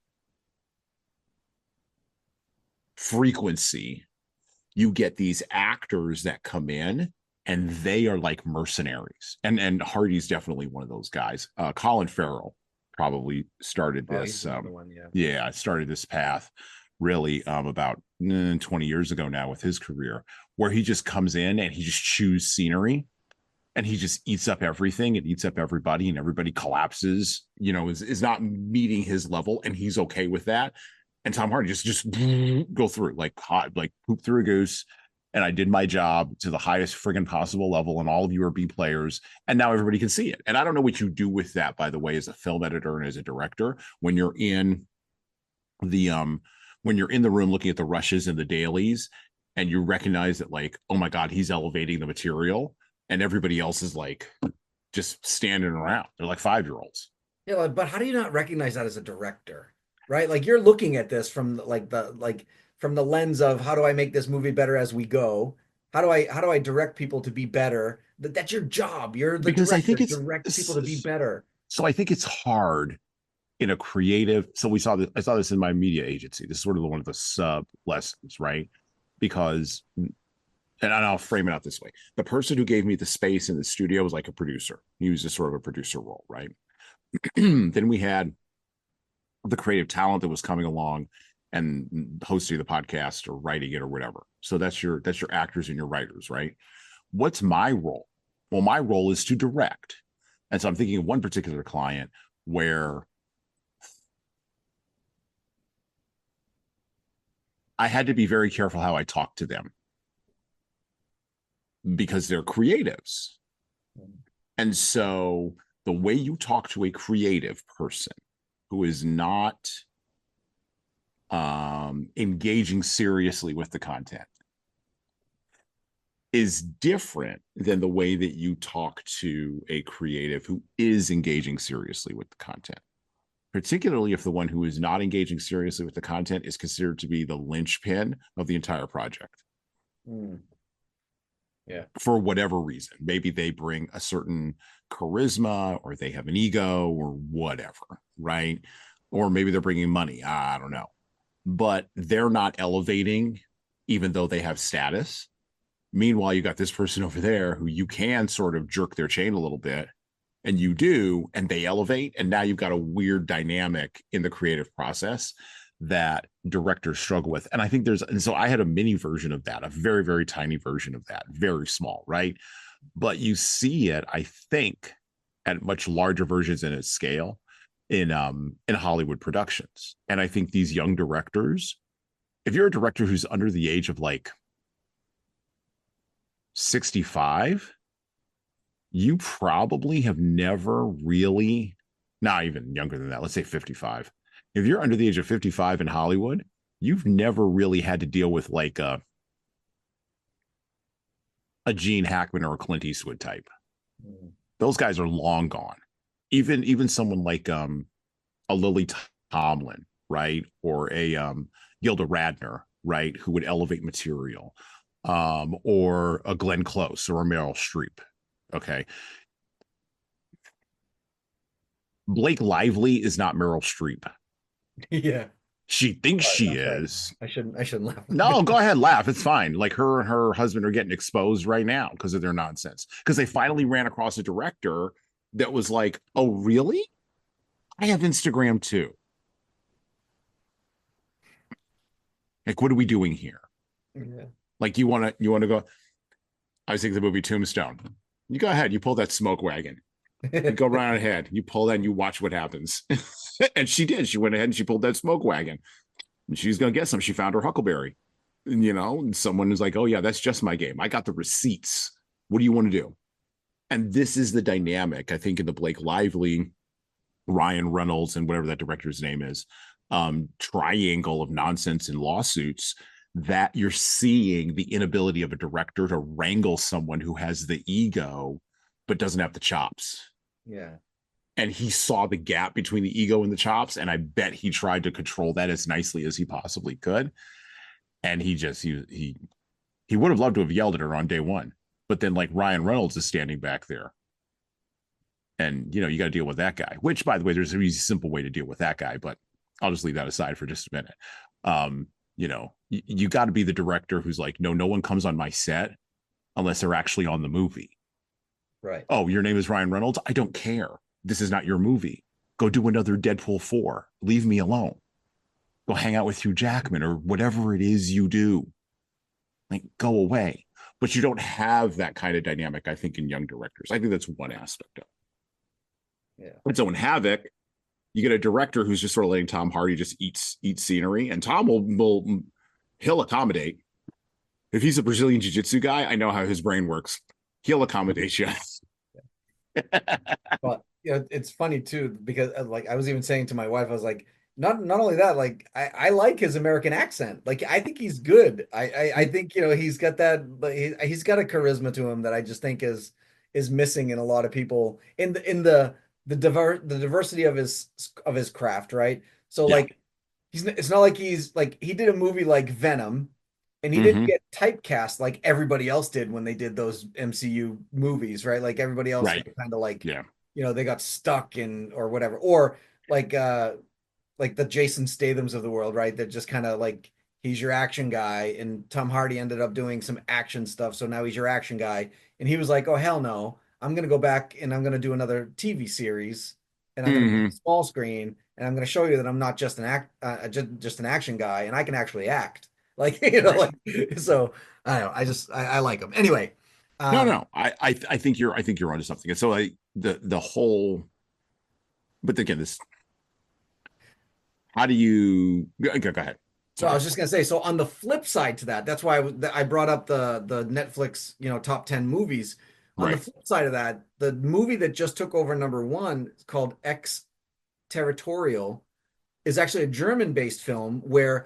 frequency, you get these actors that come in and they are like mercenaries. And Hardy's definitely one of those guys. Colin Farrell probably started this. Started this path really about 20 years ago now with his career, where he just comes in and he just chews scenery and he just eats up everything and eats up everybody, and everybody collapses, is not meeting his level, and he's okay with that. And Tom Hardy just go through like poop through a goose. And I did my job to the highest friggin' possible level, and all of you are B players, and now everybody can see it. And I don't know what you do with that, by the way, as a film editor and as a director, when you're in the room looking at the rushes and the dailies, and you recognize that, like, oh my God, he's elevating the material, and everybody else is like just standing around. They're like 5-year-olds. Yeah, but how do you not recognize that as a director? Right? Like, you're looking at this from from the lens of, how do I make this movie better as we go? How do I direct people to be better? That's your job. You're the because director. I think it's direct people to be better. So I think it's hard in a creative. So I saw this in my media agency. This is sort of one of the sub lessons, right? Because, and I'll frame it out this way: the person who gave me the space in the studio was like a producer. He was just sort of a producer role, right? Then we had the creative talent that was coming along and hosting the podcast or writing it or whatever. So that's your actors and your writers, right? What's my role? Well, my role is to direct. And so I'm thinking of one particular client where I had to be very careful how I talk to them, because they're creatives. And so the way you talk to a creative person who is not engaging seriously with the content is different than the way that you talk to a creative who is engaging seriously with the content, particularly if the one who is not engaging seriously with the content is considered to be the linchpin of the entire project. Yeah. For whatever reason. Maybe they bring a certain charisma, or they have an ego, or whatever, right? Or maybe they're bringing money. I don't know. But they're not elevating, even though they have status. Meanwhile, you got this person over there who you can sort of jerk their chain a little bit, and you do, and they elevate. And now you've got a weird dynamic in the creative process that directors struggle with. And I think so I had a mini version of that, a very, very tiny version of that, very small, right? But you see it, I think, at much larger versions in its scale in Hollywood productions. And I think these young directors, if you're a director who's under the age of like 65, you probably have never really, not even younger than that, let's say 55. If you're under the age of 55 in Hollywood, you've never really had to deal with like a Gene Hackman or a Clint Eastwood type. Those guys are long gone. Even someone like a Lily Tomlin, right? Or a Gilda Radner, right? Who would elevate material, or a Glenn Close or a Meryl Streep. Okay. Blake Lively is not Meryl Streep. Yeah. She thinks she I'm sorry. is. I shouldn't laugh. No, go ahead, laugh. It's fine. Like her and her husband are getting exposed right now because of their nonsense. Because they finally ran across a director that was like, "Oh, really? I have Instagram too. Like, what are we doing here? Yeah. Like, you want to go?" I was thinking the movie Tombstone. You go ahead. You pull that smoke wagon. You go right ahead. You pull that and you watch what happens. And she did. She went ahead and she pulled that smoke wagon. And she's going to get some. She found her Huckleberry. And, and someone was like, "Oh, yeah, that's just my game. I got the receipts. What do you want to do?" And this is the dynamic, I think, in the Blake Lively, Ryan Reynolds, and whatever that director's name is, triangle of nonsense and lawsuits, that you're seeing the inability of a director to wrangle someone who has the ego but doesn't have the chops. Yeah. And he saw the gap between the ego and the chops, and I bet he tried to control that as nicely as he possibly could. And he would have loved to have yelled at her on day one, but then like Ryan Reynolds is standing back there, and you got to deal with that guy. Which, by the way, there's a easy, simple way to deal with that guy, but I'll just leave that aside for just a minute. You got to be the director who's like, no one comes on my set unless they're actually on the movie. Right. Oh, your name is Ryan Reynolds? I don't care. This is not your movie. Go do another Deadpool 4. Leave me alone. Go hang out with Hugh Jackman or whatever it is you do. Like, go away. But you don't have that kind of dynamic, I think, in young directors. I think that's one aspect of it. Yeah. And so in Havoc, you get a director who's just sort of letting Tom Hardy just eat scenery, and Tom he'll accommodate. If he's a Brazilian jiu-jitsu guy, I know how his brain works. He'll accommodate you. But it's funny too, because like I was even saying to my wife, I was like, not only that, like I like his American accent. Like I think he's good. I think he's got that, but he's got a charisma to him that I just think is missing in a lot of people in the diversity of his craft, right? So Yeah. like it's not like he's like he did a movie like Venom, and he didn't get typecast like everybody else did when they did those MCU movies, right? Like everybody else kind of like, yeah, they got stuck in or whatever, or like the Jason Stathams of the world, right? That just kind of like he's your action guy, and Tom Hardy ended up doing some action stuff, so now he's your action guy, and he was like, "Oh hell no, I'm gonna go back and I'm gonna do another TV series, and I'm gonna be on the small screen, and I'm gonna show you that I'm not just just an action guy, and I can actually act." Like like so. I don't know. I like him anyway. No. I think you're onto something. And so the whole, but again, this. How do you go ahead? So I was just gonna say, so on the flip side to that, that's why I brought up the Netflix, top 10 movies. On the flip side of that, the movie that just took over #1 is called Territorial, is actually a German-based film where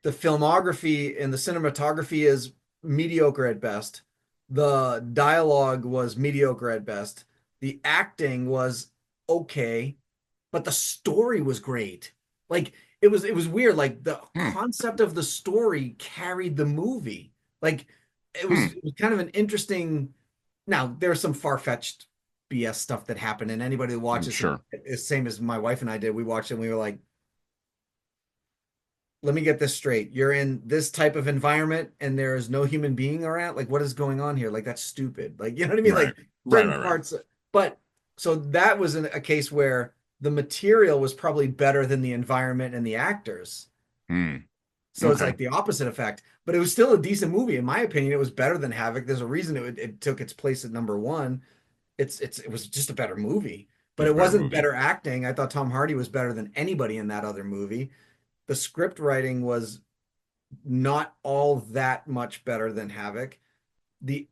the filmography and the cinematography is mediocre at best. The dialogue was mediocre at best. The acting was okay, but the story was great. Like it was weird. Like the concept of the story carried the movie. Like it was kind of an interesting. Now there's some far-fetched BS stuff that happened, and anybody that watches it is same as my wife and I did. We watched it and we were like, let me get this straight. You're in this type of environment and there is no human being around. Like, what is going on here? Like, that's stupid. Like, you know what I mean? Like certain parts. But so that was a case where the material was probably better than the environment and the actors. So it's like the opposite effect, but it was still a decent movie. In my opinion, it was better than Havoc. There's a reason it took its place at #1. It was just a better movie, but it wasn't better acting. I thought Tom Hardy was better than anybody in that other movie. The script writing was not all that much better than Havoc. It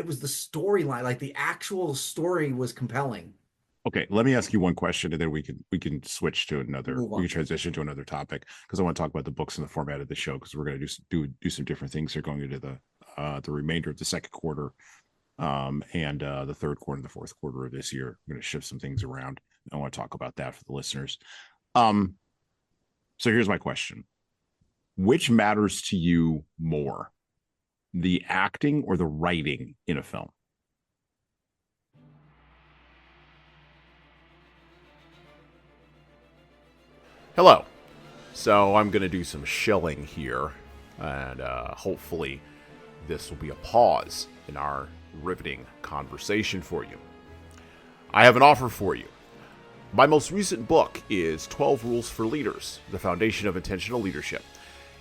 was the storyline, like the actual story was compelling. Okay, let me ask you one question, and then we can switch to another. We can transition to another topic because I want to talk about the books and the format of the show because we're going to do some different things here going into the remainder of the second quarter, and the third quarter and the fourth quarter of this year. I'm going to shift some things around. I want to talk about that for the listeners. So here's my question: which matters to you more, the acting or the writing in a film? Hello. So I'm going to do some shilling here, and hopefully this will be a pause in our riveting conversation for you. I have an offer for you. My most recent book is 12 Rules for Leaders, The Foundation of Intentional Leadership.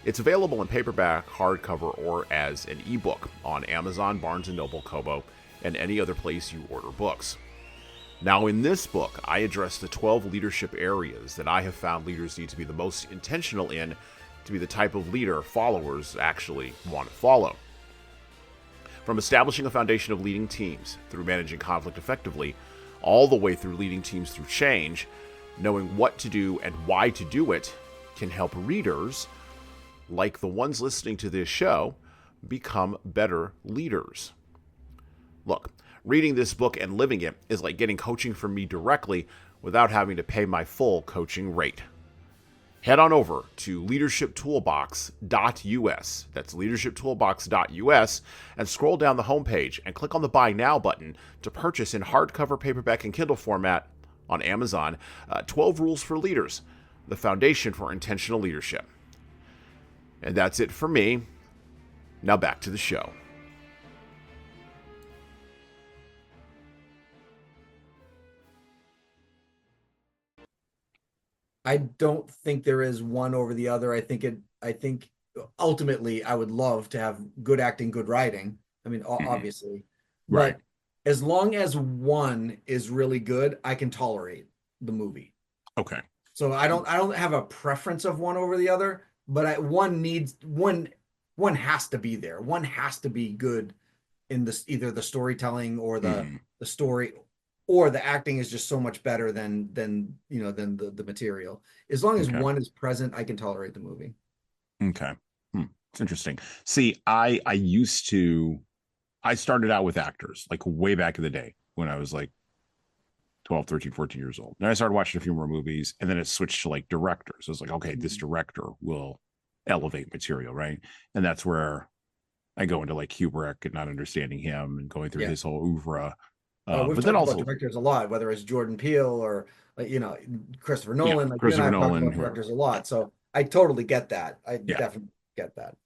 It's available in paperback, hardcover, or as an ebook on Amazon, Barnes & Noble, Kobo, and any other place you order books. Now, in this book, I address the 12 leadership areas that I have found leaders need to be the most intentional in to be the type of leader followers actually want to follow. From establishing a foundation of leading teams through managing conflict effectively, all the way through leading teams through change, knowing what to do and why to do it can help readers, like the ones listening to this show, become better leaders. Look, reading this book and living it is like getting coaching from me directly without having to pay my full coaching rate. Head on over to leadershiptoolbox.us. That's leadershiptoolbox.us, and scroll down the homepage and click on the Buy Now button to purchase in hardcover, paperback, and Kindle format on Amazon 12 Rules for Leaders, the foundation for intentional leadership. And that's it for me. Now back to the show. I don't think there is one over the other. I think ultimately I would love to have good acting, good writing. I mean, obviously, Right. but as long as one is really good, I can tolerate the movie. Okay. So I don't have a preference of one over the other, but one has to be there. One has to be good in this, either the storytelling or the story, or the acting is just so much better than the material. As long as one is present, I can tolerate the movie. Okay. It's interesting. See, I started out with actors like way back in the day when I was like 12, 13, 14 years old. Then I started watching a few more movies, and then it switched to like directors. I was like, okay, this director will elevate material, right? And that's where I go into like Kubrick and not understanding him and going through his whole oeuvre. We've but then talked also about directors a lot, whether it's Jordan Peele or Christopher Nolan. Like, Christopher Nolan, talked about directors a lot, so I totally get that. I definitely get that.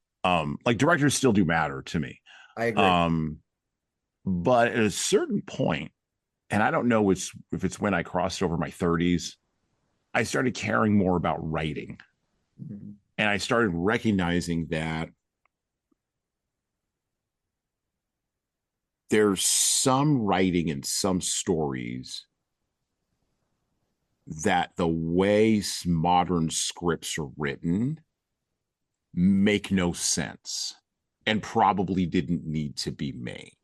Like directors still do matter to me. I agree. But at a certain point, and I don't know if it's when I crossed over my 30s, I started caring more about writing. Mhm. And I started recognizing that there's some writing in some stories that the way modern scripts are written make no sense and probably didn't need to be made.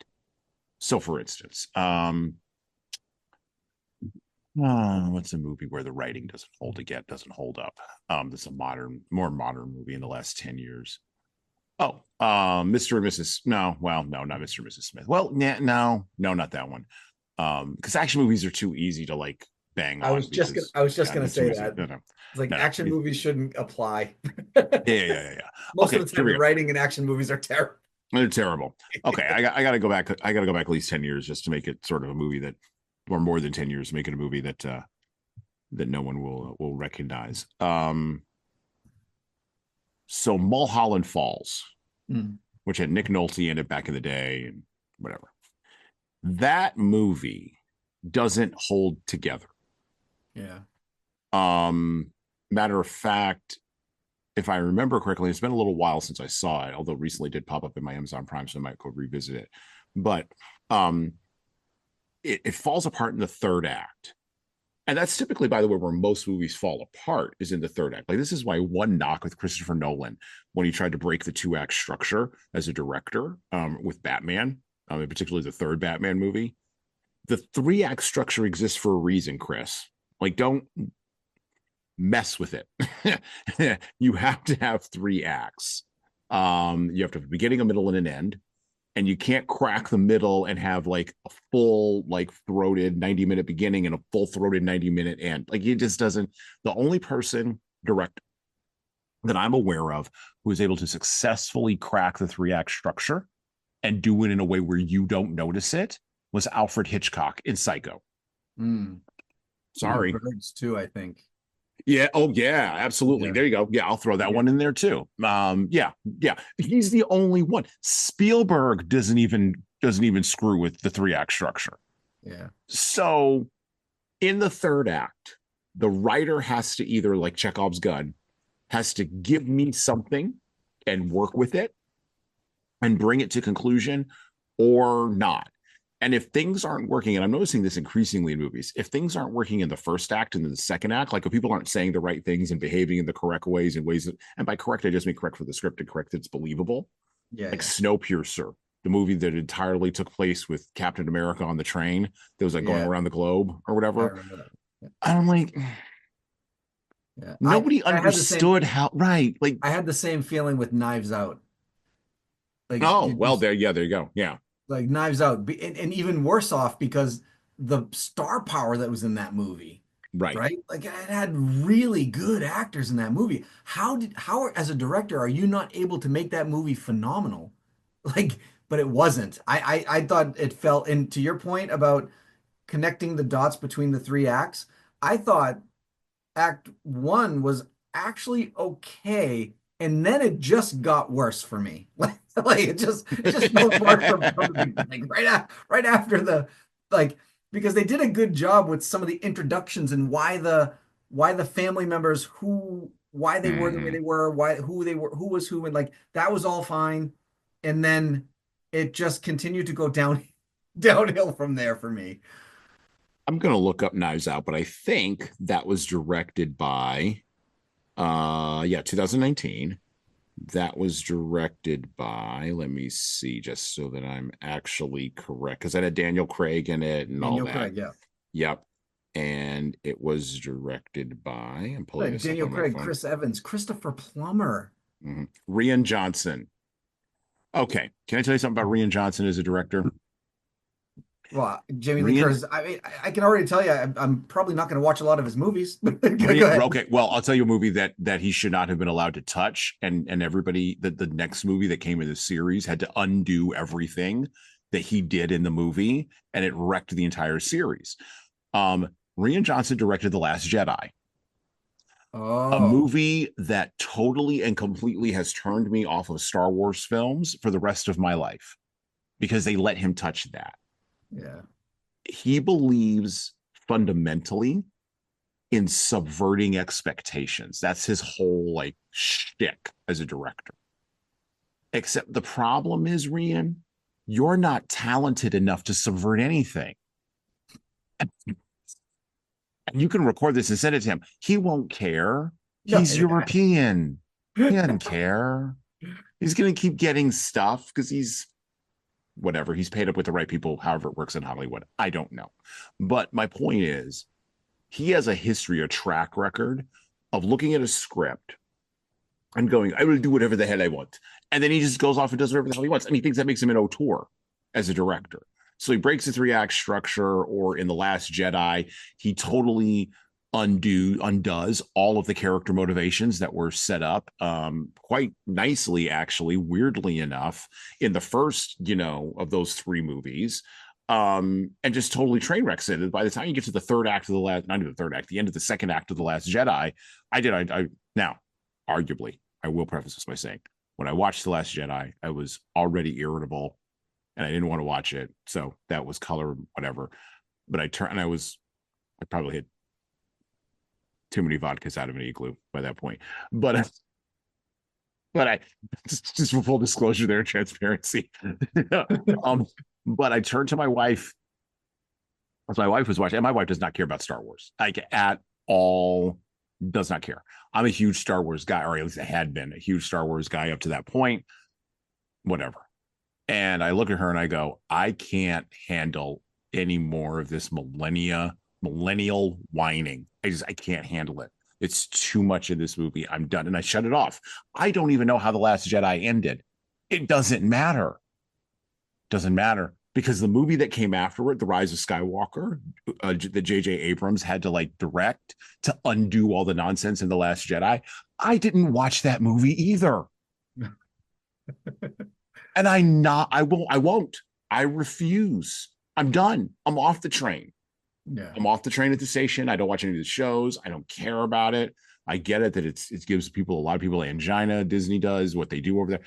So for instance, what's a movie where the writing doesn't hold up? That's a more modern movie in the last 10 years. Oh, Mr. and Mrs. No, not Mr. and Mrs. Smith. Well, no, not that one. Because action movies are too easy to like bang on. I was just gonna say that. No. It's like action movies shouldn't apply. Yeah. Most of the time, the writing in action movies are terrible. They're terrible. Okay, I gotta go back. I gotta go back at least 10 years just to make it sort of a movie that, or more than 10 years, to make it a movie that that no one will recognize. So Mulholland Falls, which had Nick Nolte in it back in the day and whatever. That movie doesn't hold together. Yeah. Matter of fact, if I remember correctly, it's been a little while since I saw it, although recently did pop up in my Amazon Prime, so I might go revisit it. But it falls apart in the third act. And that's typically, by the way, where most movies fall apart, is in the third act. Like, this is my one knock with Christopher Nolan when he tried to break the 2-act structure as a director with Batman, particularly the third Batman movie. The 3-act structure exists for a reason, Chris. Like, don't mess with it. You have to have 3 acts. You have to have a beginning, a middle, and an end. And you can't crack the middle and have like a full, like, throated 90-minute beginning and a full throated 90-minute end. Like, it just doesn't. The only director that I'm aware of who is able to successfully crack the 3-act structure and do it in a way where you don't notice it was Alfred Hitchcock in Psycho. Sorry. Birds too, I think. Yeah. Oh, yeah. Absolutely. Yeah. There you go. Yeah, I'll throw that Yeah. one in there too. Yeah. He's the only one. Spielberg doesn't even screw with the 3-act structure. Yeah. So in the third act, the writer has to either, like Chekhov's gun, has to give me something and work with it and bring it to conclusion, or not. And if things aren't working, and I'm noticing this increasingly in movies, if things aren't working in the first act and in the second act, like if people aren't saying the right things and behaving in the correct ways, and by correct, I just mean correct for the script and correct that's believable. Yeah. Like Snowpiercer, the movie that entirely took place with Captain America on the train that was like going around the globe or I whatever. remember that. Yeah. I'm like, Yeah. nobody I had the understood how, right? Like, I had the same feeling with Knives Out. Like, oh, well, there you go. Yeah. like Knives Out, and even worse off because the star power that was in that movie, Right. right? Like it had really good actors in that movie. How as a director are you not able to make that movie phenomenal? Like, but it wasn't. I thought it felt, and to your point about connecting the dots between the 3 acts, I thought Act One was actually okay, and then it just got worse for me. Like it just felt worse from the beginning, right after the like, because they did a good job with some of the introductions and why the family members, why they were the way they were, who they were, who was who, and like that was all fine, and then it just continued to go downhill from there for me. I'm gonna look up Knives Out, but I think that was directed by 2019. That was directed by, let me see, just so that I'm actually correct, because I had Daniel Craig in it and all Daniel that. Craig, yeah. Yep. And it was directed by, I'm pulling this Daniel up on my Craig, phone. Chris Evans, Christopher Plummer. Rian Johnson. Okay, can I tell you something about Rian Johnson as a director? Well, Jamie Lee Curtis. I mean, I can already tell you, I'm probably not going to watch a lot of his movies. Go ahead. Okay, well, I'll tell you a movie that he should not have been allowed to touch, and everybody, the next movie that came in the series had to undo everything that he did in the movie, and it wrecked the entire series. Rian Johnson directed The Last Jedi, a movie that totally and completely has turned me off of Star Wars films for the rest of my life because they let him touch that. Yeah. He believes fundamentally in subverting expectations. That's his whole like shtick as a director. Except the problem is, Rian, you're not talented enough to subvert anything. And you can record this and send it to him. He won't care. He's European. He doesn't care. He's going to keep getting stuff because he's whatever. He's paid up with the right people, however it works in Hollywood. I don't know. But my point is, he has a history, a track record of looking at a script and going, I will do whatever the hell I want. And then he just goes off and does whatever the hell he wants. And he thinks that makes him an auteur as a director. So he breaks the 3-act structure, or in The Last Jedi, he totally undoes all of the character motivations that were set up quite nicely, actually, weirdly enough, in the first, of those 3 movies, and just totally train wrecks it. And by the time you get to the third act of the last, not even the third act, the end of the second act of The Last Jedi, now, arguably, I will preface this by saying, when I watched The Last Jedi, I was already irritable and I didn't want to watch it. So that was color, whatever. But I probably had too many vodkas out of an igloo by that point. But I just for full disclosure there, transparency. But I turned to my wife as my wife was watching, and my wife does not care about Star Wars, like at all, does not care. I'm a huge Star Wars guy, or at least I had been a huge Star Wars guy up to that point, whatever. And I look at her and I go, I can't handle any more of this millennial whining. I can't handle it. It's too much in this movie. I'm done. And I shut it off. I don't even know how The Last Jedi ended. It doesn't matter. Doesn't matter, because the movie that came afterward, The Rise of Skywalker, that J.J. Abrams had to like direct to undo all the nonsense in The Last Jedi, I didn't watch that movie either. And I won't. I refuse. I'm done. I'm off the train. Yeah. I'm off the train at the station. I don't watch any of the shows. I don't care about it. I get it that it gives a lot of people angina. Disney does what they do over there.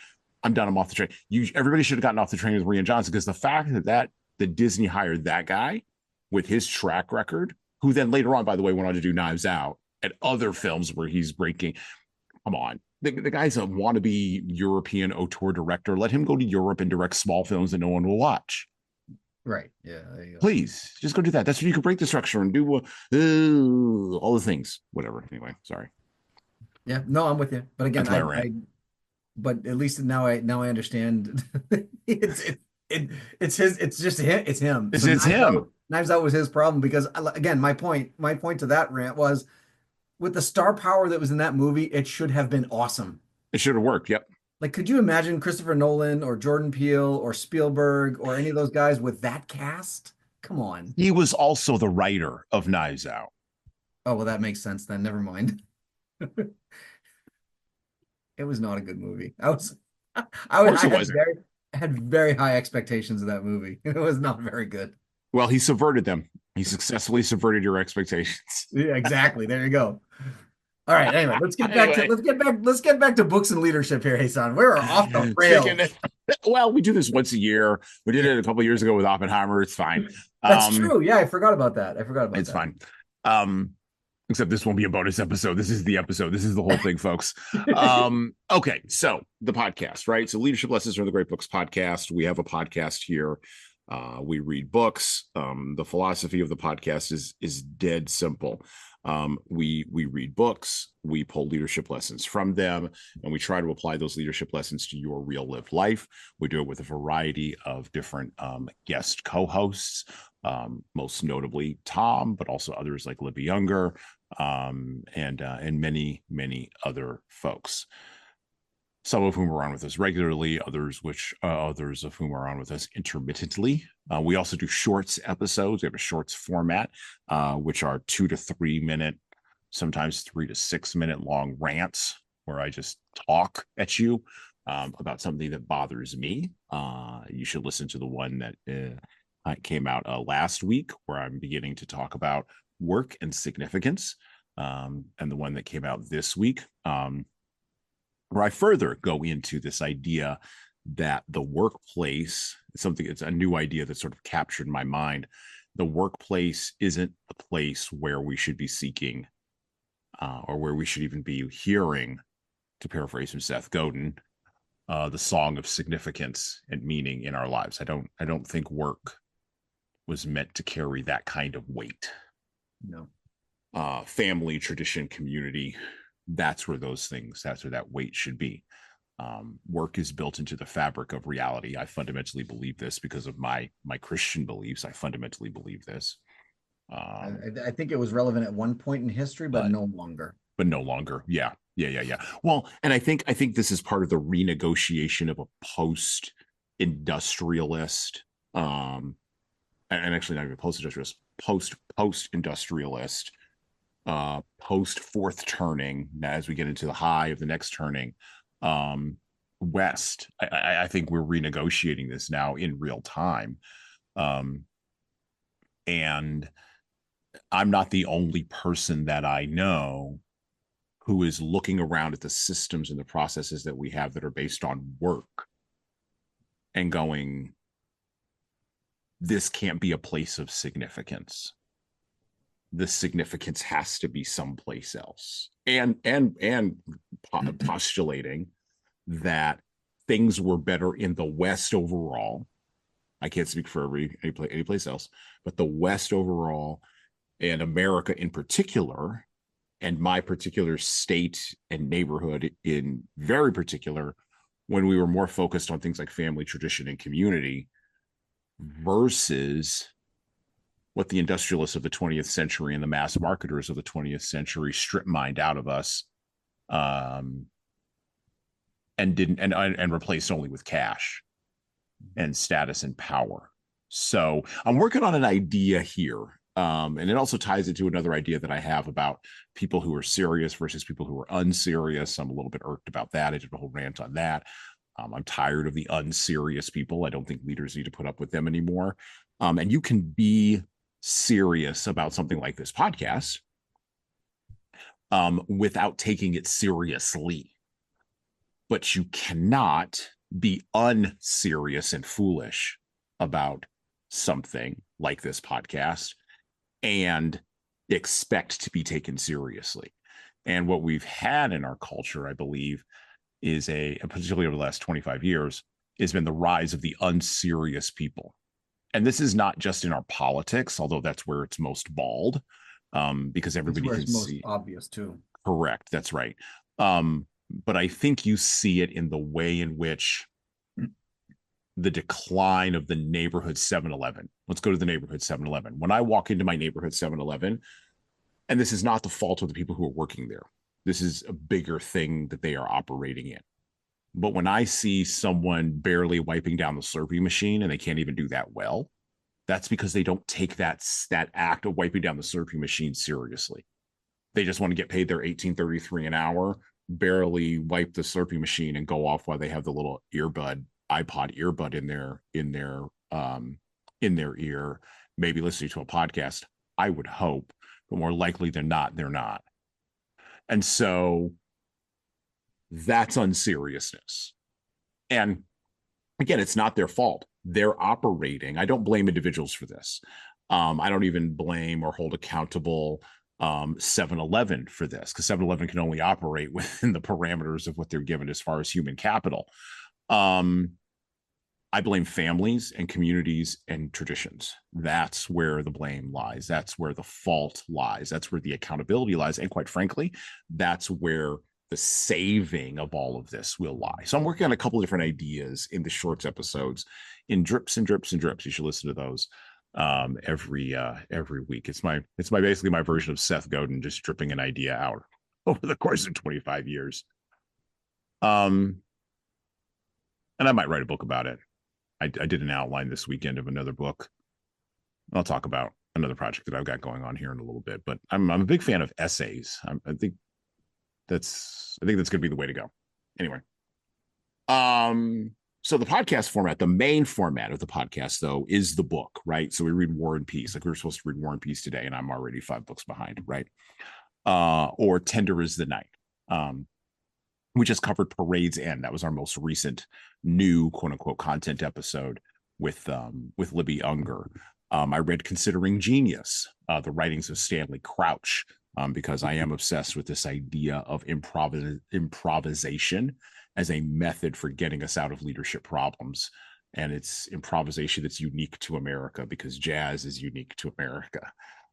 I'm done. I'm off the train. Everybody should have gotten off the train with Rian Johnson, because the fact that Disney hired that guy with his track record, who then later on, by the way, went on to do Knives Out and other films where he's breaking. Come on. The guy's a wannabe European auteur director. Let him go to Europe and direct small films that no one will watch. Right. Yeah. There you go. Please, just go do that. That's when you can break the structure and do all the things. Whatever. Anyway, sorry. Yeah. No, I'm with you. But again, That's my rant. but at least now I understand. It's just him. It's him. It's So him. Knives Out was his problem, because again, my point to that rant was, with the star power that was in that movie, it should have been awesome. It should have worked. Yep. Like, could you imagine Christopher Nolan or Jordan Peele or Spielberg or any of those guys with that cast? Come on. He was also the writer of Knives Out. Oh, well, that makes sense then. Never mind. It was not a good movie. I had very high expectations of that movie. It was not very good. Well, he subverted them. He successfully subverted your expectations. Yeah, exactly. There you go. All right. Anyway, let's get back to books and leadership here, Jesan. We're off the rails. Well, we do this once a year. We did it a couple of years ago with Oppenheimer. It's fine. That's true. Yeah, I forgot about that. It's fine. Except this won't be a bonus episode. This is the episode. This is the whole thing, folks. Okay, so the podcast, right? So Leadership Lessons from the Great Books podcast. We have a podcast here. We read books. The philosophy of the podcast is dead simple. We read books, we pull leadership lessons from them, and we try to apply those leadership lessons to your real lived life. We do it with a variety of different guest co-hosts, most notably Tom, but also others like Libby Younger, and many other folks. Some of whom are on with us regularly, others of whom are on with us intermittently. We also do shorts episodes. We have a shorts format, which are 2 to 3 minute, sometimes 3 to 6 minute long rants, where I just talk at you about something that bothers me. You should listen to the one that came out last week, where I'm beginning to talk about work and significance, and the one that came out this week, where I further go into this idea that the workplace, it's a new idea that sort of captured my mind. The workplace isn't a place where we should be seeking, or where we should even be hearing, to paraphrase from Seth Godin, the song of significance and meaning in our lives. I don't think work was meant to carry that kind of weight. No. Family, tradition, community, that's where that weight should be. Work is built into the fabric of reality. I fundamentally believe this because of my Christian beliefs. I fundamentally believe this. I think it was relevant at one point in history, but no longer. Yeah. Well, and I think this is part of the renegotiation of a post-industrialist, and actually not even post-industrialist, post-industrialist, post fourth turning, as we get into the high of the next turning, west. I think we're renegotiating this now in real time, and I'm not the only person that I know who is looking around at the systems and the processes that we have that are based on work and going, this can't be a place of significance. The significance has to be someplace else, and postulating that things were better in the West overall. I can't speak for any place else, but the West overall, and America in particular, and my particular state and neighborhood in very particular, when we were more focused on things like family, tradition, and community, versus what the industrialists of the 20th century and the mass marketers of the 20th century strip mined out of us, and replaced only with cash and status and power. So I'm working on an idea here, and it also ties into another idea that I have about people who are serious versus people who are unserious. I'm a little bit irked about that. I did a whole rant on that. I'm tired of the unserious people. I don't think leaders need to put up with them anymore. And you can be serious about something like this podcast without taking it seriously. But you cannot be unserious and foolish about something like this podcast and expect to be taken seriously. And what we've had in our culture, I believe, is particularly over the last 25 years, has been the rise of the unserious people. And this is not just in our politics, although that's where it's most bald, because everybody can it's most see. obvious too. Correct. That's right. But I think you see it in the way in which the decline of the neighborhood 7-Eleven. Let's go to the neighborhood 7-Eleven. When I walk into my neighborhood 7-Eleven, and this is not the fault of the people who are working there, this is a bigger thing that they are operating in. But when I see someone barely wiping down the Slurpee machine and they can't even do that well, that's because they don't take that act of wiping down the Slurpee machine seriously. They just want to get paid their $18.33 an hour, barely wipe the Slurpee machine, and go off while they have the little iPod earbud in their ear, maybe listening to a podcast. I would hope, but more likely than not, they're not. And so that's unseriousness. And again, it's not their fault. They're operating. I don't blame individuals for this. I don't even blame or hold accountable 7-Eleven for this, because 7-Eleven can only operate within the parameters of what they're given as far as human capital. I blame families and communities and traditions. That's where the blame lies. That's where the fault lies. That's where the accountability lies. And quite frankly, that's where the saving of all of this will lie. So I'm working on a couple of different ideas in the shorts episodes, in drips and drips and drips. You should listen to those every week. It's basically my version of Seth Godin, just dripping an idea out over the course of 25 years. And I might write a book about it. I did an outline this weekend of another book. I'll talk about another project that I've got going on here in a little bit, but I'm a big fan of essays. I think that's going to be the way to go. Anyway. So the podcast format, the main format of the podcast, though, is the book, right? So we read War and Peace. Like we were supposed to read War and Peace today, and I'm already 5 books behind, right? Or Tender is the Night. We just covered Parade's End. That was our most recent new quote unquote content episode with Libby Unger. I read Considering Genius, the writings of Stanley Crouch, because I am obsessed with this idea of improvisation as a method for getting us out of leadership problems. And it's improvisation that's unique to America, because jazz is unique to America.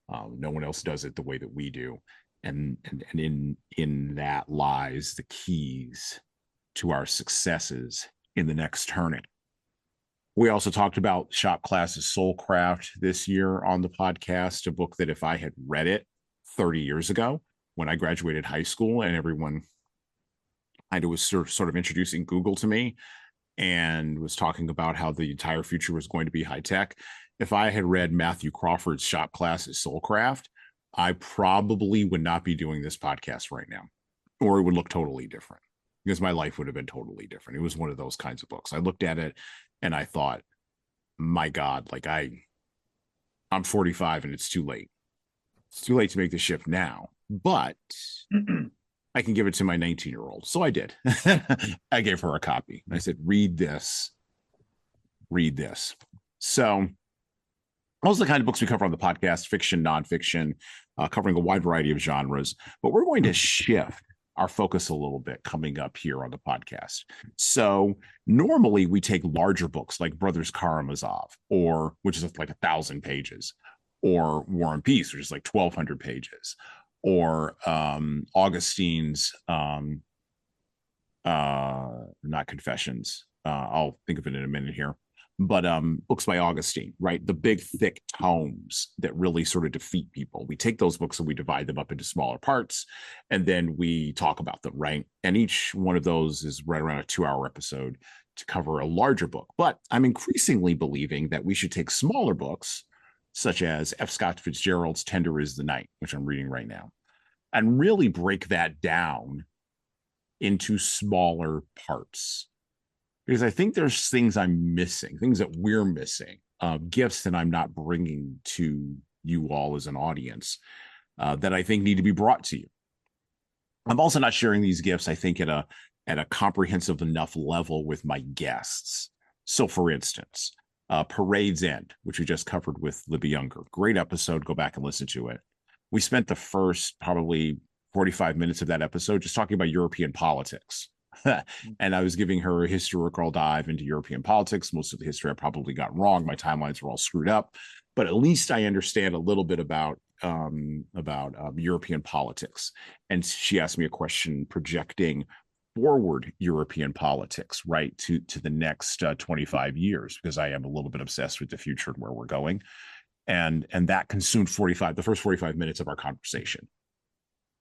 No one else does it the way that we do. And in that lies the keys to our successes in the next turning. We also talked about Shop Class's Soulcraft this year on the podcast, a book that if I had read it 30 years ago when I graduated high school and everyone kind of was sort of introducing Google to me and was talking about how the entire future was going to be high tech. If I had read Matthew Crawford's Shop Class's Soulcraft, I probably would not be doing this podcast right now, or it would look totally different, because my life would have been totally different. It was one of those kinds of books. I looked at it and I thought, my God, like I'm 45 and it's too late. It's too late to make the shift now, but I can give it to my 19-year-old. So I did. I gave her a copy. I said, read this. So those are the kind of books we cover on the podcast: fiction, nonfiction, covering a wide variety of genres. But we're going to shift our focus a little bit coming up here on the podcast. So normally we take larger books like Brothers Karamazov, which is like 1,000 pages, or War and Peace, which is like 1,200 pages, or Augustine's not Confessions. I'll think of it in a minute here. But books by Augustine, right? The big, thick tomes that really sort of defeat people. We take those books and we divide them up into smaller parts, and then we talk about them, right? And each one of those is right around a 2-hour episode to cover a larger book. But I'm increasingly believing that we should take smaller books, such as F. Scott Fitzgerald's Tender is the Night, which I'm reading right now, and really break that down into smaller parts. Because I think there's things I'm missing, things that we're missing, gifts that I'm not bringing to you all as an audience that I think need to be brought to you. I'm also not sharing these gifts, I think, at a comprehensive enough level with my guests. So, for instance, Parade's End, which we just covered with Libby Younger. Great episode. Go back and listen to it. We spent the first probably 45 minutes of that episode just talking about European politics. And I was giving her a historical dive into European politics. Most of the history I probably got wrong. My timelines were all screwed up, but at least I understand a little bit about European politics. And she asked me a question projecting forward European politics, right, to the next 25 years, because I am a little bit obsessed with the future and where we're going. And that consumed the first 45 minutes of our conversation.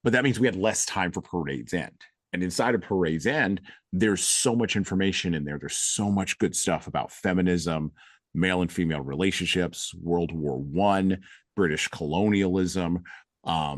But that means we had less time for Parade's End. And inside of Parade's End, there's so much information in there. There's so much good stuff about feminism, male and female relationships, World War I, British colonialism. How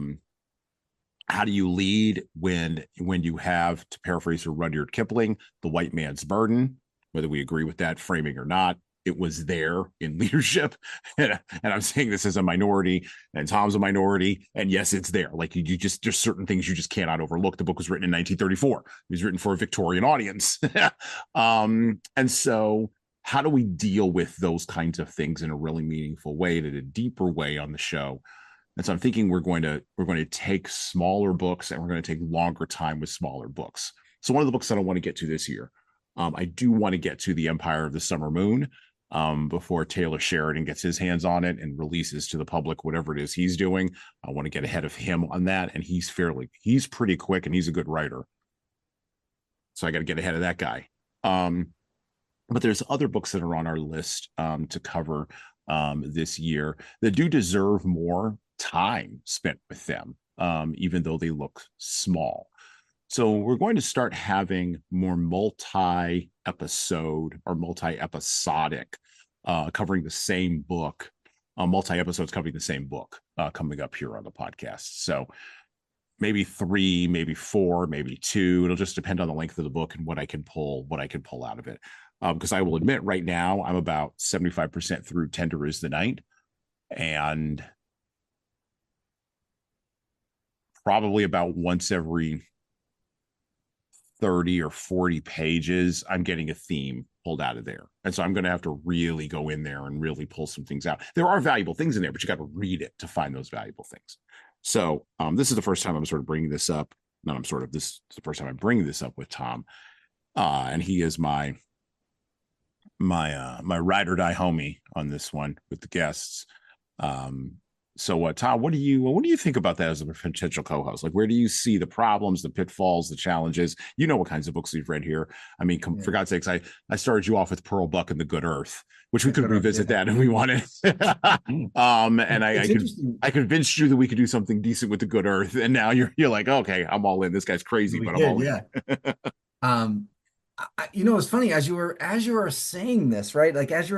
do you lead when you have, to paraphrase Rudyard Kipling, the white man's burden, whether we agree with that framing or not? It was there in leadership. And I'm saying this as a minority, and Tom's a minority. And yes, it's there. Like you just, there's certain things you just cannot overlook. The book was written in 1934. It was written for a Victorian audience. And so how do we deal with those kinds of things in a really meaningful way, in a deeper way on the show? And so I'm thinking we're going to take smaller books and we're going to take longer time with smaller books. So one of the books that I want to get to this year, I do want to get to The Empire of the Summer Moon before Taylor Sheridan gets his hands on it and releases to the public whatever it is he's doing. I want to get ahead of him on that. And he's pretty quick and he's a good writer. So I got to get ahead of that guy. But there's other books that are on our list to cover this year that do deserve more time spent with them, even though they look small. So we're going to start having more multi-episode or multi-episodic covering the same book, multi-episodes covering the same book coming up here on the podcast. So maybe 3, maybe 4, maybe 2. It'll just depend on the length of the book and what I can pull out of it. Because I will admit right now I'm about 75% through Tender is the Night, and probably about once every 30 or 40 pages, I'm getting a theme pulled out of there. And so I'm going to have to really go in there and really pull some things out. There are valuable things in there, but you got to read it to find those valuable things. So this is the first time I'm sort of bringing this up. This is the first time I'm bringing this up with Tom. And he is my ride or die homie on this one with the guests. So Tom, what do you think about that as a potential co-host? Like, where do you see the problems, the pitfalls, the challenges? You know what kinds of books we've read here. I mean, for God's sakes, I started you off with Pearl Buck and The Good Earth, which we could revisit that if we wanted. And I convinced you that we could do something decent with The Good Earth, and now you're like, okay, I'm all in. This guy's crazy, but I'm all in. It's funny as you were saying this, right? Like as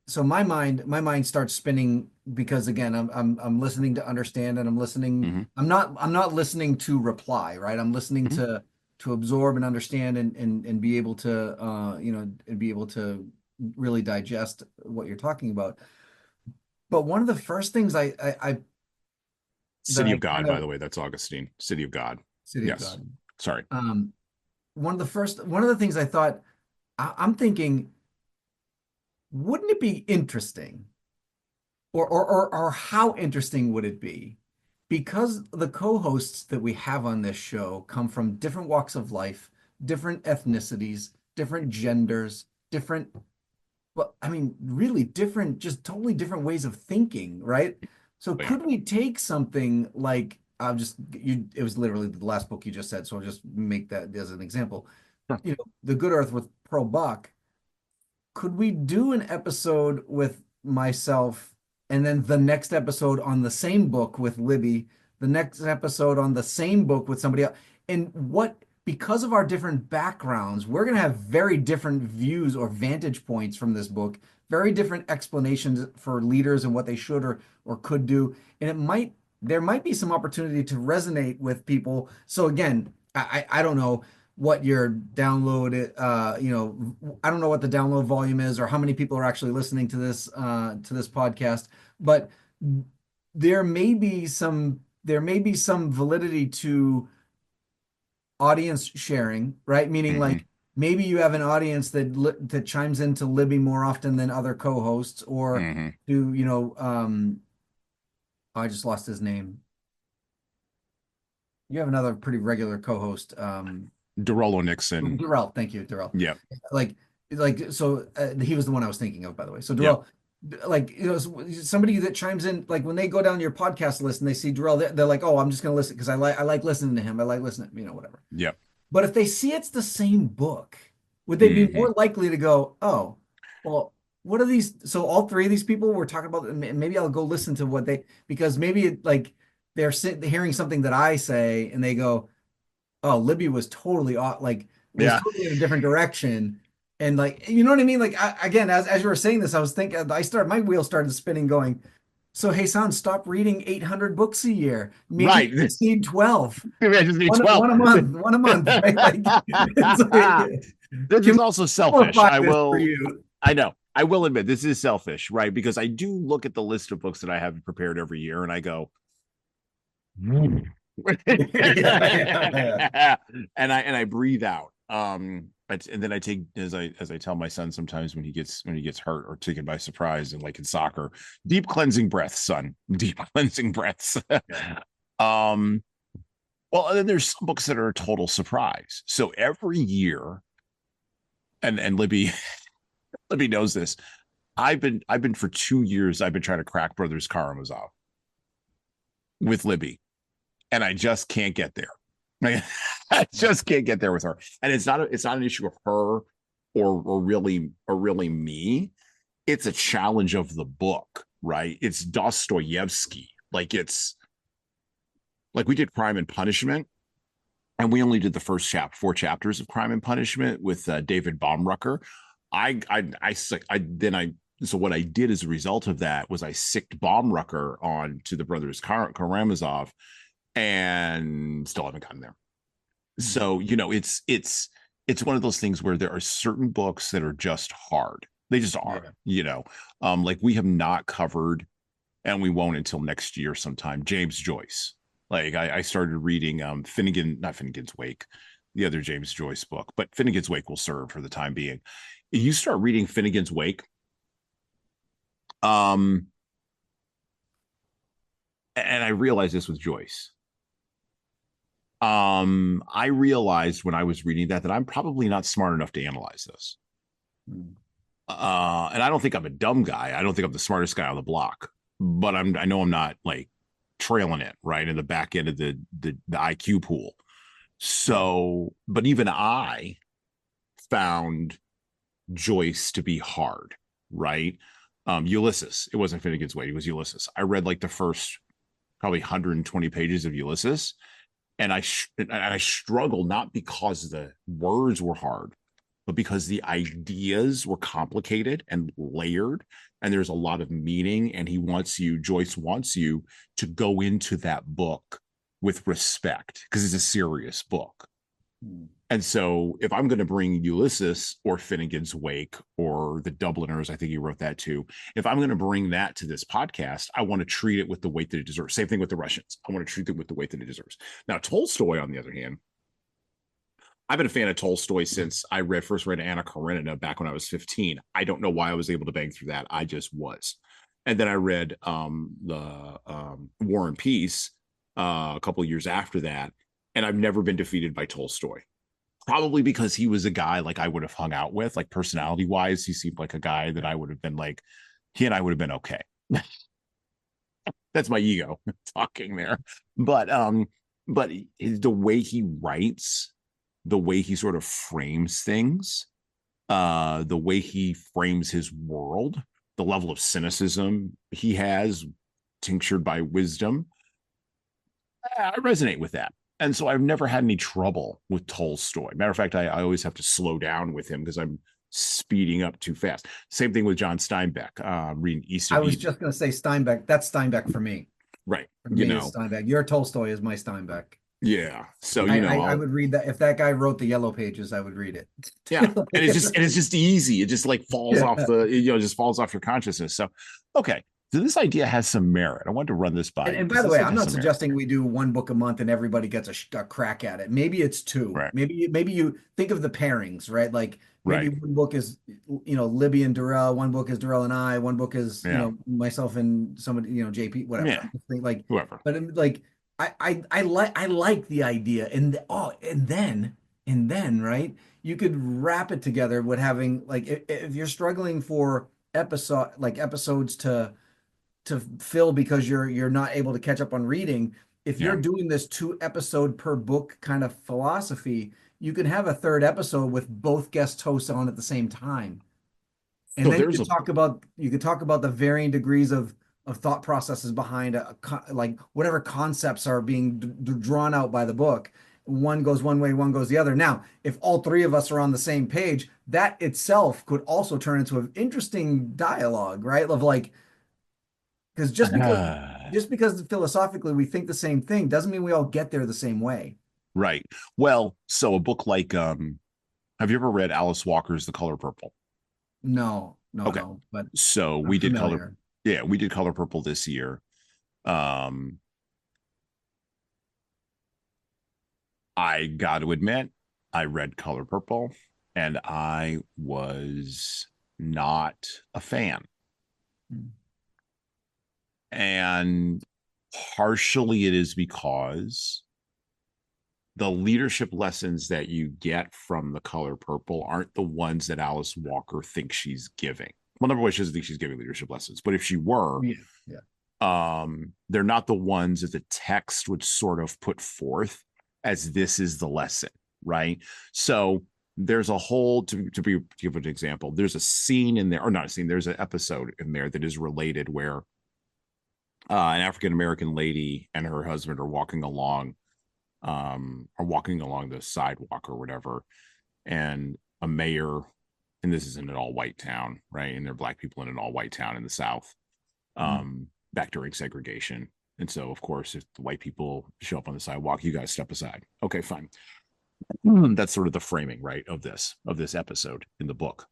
so my mind starts spinning because again, I'm listening to understand and I'm listening. Mm-hmm. I'm not listening to reply, right? I'm listening to absorb and understand and be able to and be able to really digest what you're talking about. But one of the first things I City of God, by the way, that's Augustine. City of God. City of God. Sorry. One of the things I thought, I'm thinking, wouldn't it be interesting, or how interesting would it be? Because the co-hosts that we have on this show come from different walks of life, different ethnicities, different genders, really different, just totally different ways of thinking, right? So could we take something like, it was literally the last book you just said, so I'll just make that as an example. Sure. The Good Earth with Pearl Buck. Could we do an episode with myself and then the next episode on the same book with Libby, the next episode on the same book with somebody else? And because of our different backgrounds, we're going to have very different views or vantage points from this book, very different explanations for leaders and what they should or could do. And there might be some opportunity to resonate with people. So again, I don't know what your download, I don't know what the download volume is or how many people are actually listening to this podcast, but there may be some validity to audience sharing, right? Meaning Mhm. like maybe you have an audience that chimes into Libby more often than other co-hosts, or Mhm. do I just lost his name. You have another pretty regular co-host, Dorolo Nixon. Darrell. Thank you, Darrell. Yeah. Like so he was the one I was thinking of, by the way. So Yeah. Darrell, like somebody that chimes in, like when they go down your podcast list and they see Darrell, they're like, oh, I'm just gonna listen because I like listening to him. I like listening, whatever. Yeah. But if they see it's the same book, would they be Mhm. more likely to go, oh, well, what are these? So all three of these people were talking about, and maybe I'll go listen to what because maybe like they're hearing something that I say and they go, oh, Libby was totally off, like was Yeah. totally in a different direction. And like, you know what I mean? Like, again, as you were saying this, I was thinking, my wheel started spinning going, so Jesan, stop reading 800 books a year. Maybe Right. you just need 12. Maybe I just need One, 12. one a month, right? Like, it's like, This can is we also selfish. simplify this for you? I know. I will admit this is selfish, right? Because I do look at the list of books that I have prepared every year and I go, and I breathe out. And then I take, as I tell my son sometimes when he gets hurt or taken by surprise, and like in soccer, deep cleansing breaths, son, deep cleansing breaths. Well, and then there's some books that are a total surprise. So every year, and Libby Libby knows this. I've been for 2 years. I've been trying to crack Brothers Karamazov with Libby, and I just can't get there. I just can't get there with her. And it's not an issue of her or really me. It's a challenge of the book, right? It's Dostoevsky. Like we did Crime and Punishment, and we only did the first 4 chapters of Crime and Punishment with David Baumrucker. So what I did as a result of that was I sicked Baumrucker on to the Brothers Karamazov, and still haven't gotten there. So it's one of those things where there are certain books that are just hard. They just are. Like we have not covered, and we won't until next year sometime, James Joyce. Like I started reading not Finnegan's Wake, the other James Joyce book, but Finnegan's Wake will serve for the time being. You start reading Finnegan's Wake, and I realized this with Joyce. I realized when I was reading that I'm probably not smart enough to analyze this. And I don't think I'm a dumb guy. I don't think I'm the smartest guy on the block, but I know I'm not like trailing it right in the back end of the IQ pool. So, but even I found Joyce to be hard, right? Ulysses. It wasn't Finnegan's Wake. It was Ulysses. I read like the first probably 120 pages of Ulysses, and I struggled, not because the words were hard, but because the ideas were complicated and layered, and there's a lot of meaning. And Joyce wants you to go into that book with respect because it's a serious book. And so if I'm going to bring Ulysses or Finnegan's Wake or The Dubliners, I think he wrote that too. If I'm going to bring that to this podcast, I want to treat it with the weight that it deserves. Same thing with the Russians. I want to treat it with the weight that it deserves. Now, Tolstoy, on the other hand, I've been a fan of Tolstoy since I first read Anna Karenina back when I was 15. I don't know why I was able to bang through that. I just was. And then I read the War and Peace a couple of years after that, and I've never been defeated by Tolstoy. Probably because he was a guy like I would have hung out with, like personality wise. He seemed like a guy that I would have been like, he and I would have been okay. That's my ego talking there. But the way he writes, the way he sort of frames things, the way he frames his world, the level of cynicism he has, tinctured by wisdom, I resonate with that. And so I've never had any trouble with Tolstoy. Matter of fact, I always have to slow down with him because I'm speeding up too fast. Same thing with John Steinbeck, reading East of I was Eden. just going to say Steinbeck. That's Steinbeck for me. Right. For me, it's Steinbeck. Your Tolstoy is my Steinbeck. Yeah. So, I would read that. If that guy wrote the Yellow Pages, I would read it. Yeah. And it's just easy. It just like falls off just falls off your consciousness. So, okay. So this idea has some merit. I wanted to run this by you. And by the way, I'm not suggesting we do one book a month and everybody gets a crack at it. Maybe it's two. Right. Maybe you think of the pairings, right? Like maybe Right. one book is, Libby and Darrell, one book is Darrell and I, one book is, myself and somebody, JP, whatever. Yeah. Like Whoever. But like I like the idea. And then, right, you could wrap it together with having, like, if you're struggling for episodes to fill because you're not able to catch up on reading, if you're doing this 2 episode per book kind of philosophy, you can have a third episode with both guest hosts on at the same time. And So then you could talk about the varying degrees of thought processes behind like whatever concepts are being drawn out by the book. One goes one way, one goes the other. Now, if all three of us are on the same page, that itself could also turn into an interesting dialogue, right? Of like, because just because philosophically we think the same thing doesn't mean we all get there the same way. Right. Well, so a book like have you ever read Alice Walker's The Color Purple? No. Okay. No, but so I'm we did familiar. we did Color Purple this year. I got to admit, I read Color Purple and I was not a fan. And partially it is because the leadership lessons that you get from The Color Purple aren't the ones that Alice Walker thinks she's giving. Well, number one, she doesn't think she's giving leadership lessons, but if she were, they're not the ones that the text would sort of put forth as this is the lesson, right? So there's a whole, to give an example, there's a scene in there, or not a scene, there's an episode in there that is related where an African-American lady and her husband are walking along the sidewalk or whatever, and a mayor, and this is in an all-white town, right? And there are Black people in an all-white town in the South, back during segregation. And so, of course, if the white people show up on the sidewalk, you guys step aside. Okay, fine. That's sort of the framing, right, of this episode in the book,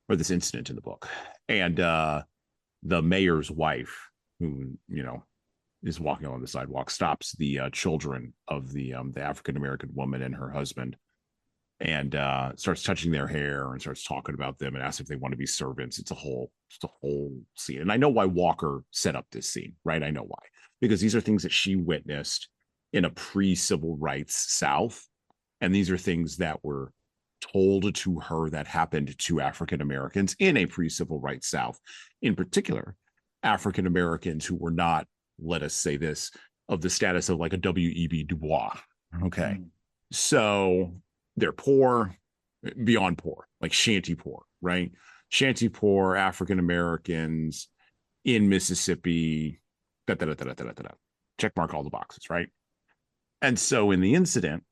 or this incident in the book. And the mayor's wife, who, is walking along the sidewalk, stops the children of the African-American woman and her husband, and starts touching their hair and starts talking about them and asks if they want to be servants. It's a whole scene. And I know why Walker set up this scene, right? I know why. Because these are things that she witnessed in a pre-civil rights South. And these are things that were told to her that happened to African Americans in a pre-civil rights South. In particular, African Americans who were not, let us say this, of the status of like a W.E.B. Du Bois. Okay. So they're poor, beyond poor, like shanty poor, right? Shanty poor African Americans in Mississippi. Check mark all the boxes, right? And so in the incident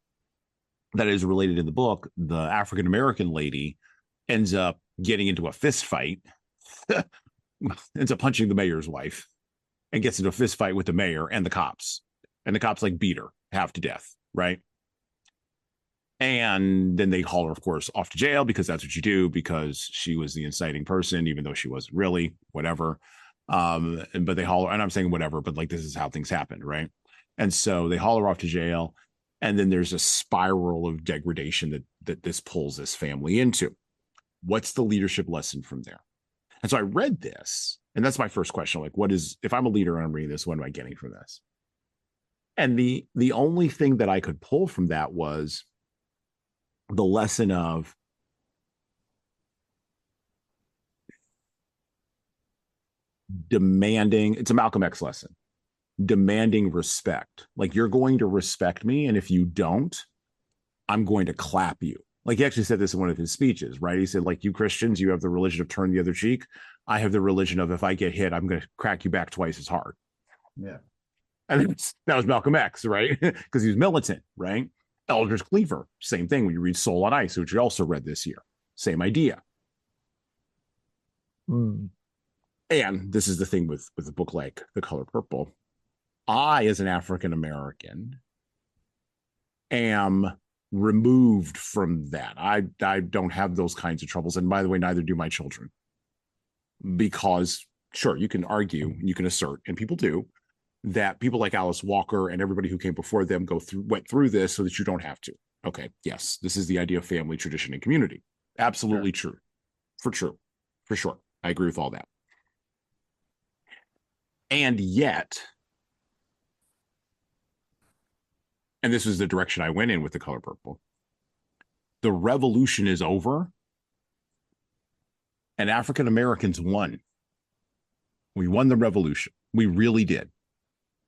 that is related in the book, the African American lady ends up getting into a fist fight, ends up punching the mayor's wife, and gets into a fist fight with the mayor and the cops. And the cops like beat her half to death, right? And then they haul her, of course, off to jail because that's what you do, because she was the inciting person, even though she wasn't really, whatever. But they haul her, and I'm saying whatever, but like this is how things happened, right? And so they haul her off to jail, and then there's a spiral of degradation that this pulls this family into. What's the leadership lesson from there? And so I read this, and that's my first question. Like, if I'm a leader and I'm reading this, what am I getting from this? And the only thing that I could pull from that was the lesson of demanding, it's a Malcolm X lesson, demanding respect. Like, you're going to respect me, and if you don't, I'm going to clap you. Like, he actually said this in one of his speeches, right? He said, like, you Christians, you have the religion of turn the other cheek. I have the religion of, if I get hit, I'm going to crack you back twice as hard. Yeah. And that was Malcolm X, right? Because he was militant, right? Eldridge Cleaver, same thing. When you read Soul on Ice, which we also read this year, same idea. And this is the thing with a book like The Color Purple. I, as an African American, am removed from that. I don't have those kinds of troubles. And by the way, neither do my children, because sure, you can argue, you can assert, and people do, that people like Alice Walker and everybody who came before them went through this so that you don't have to. Okay, yes, this is the idea of family, tradition, and community. Absolutely true. For sure. I agree with all that. And yet, and this was the direction I went in with The Color Purple, the revolution is over and African Americans won. We won the revolution. We really did.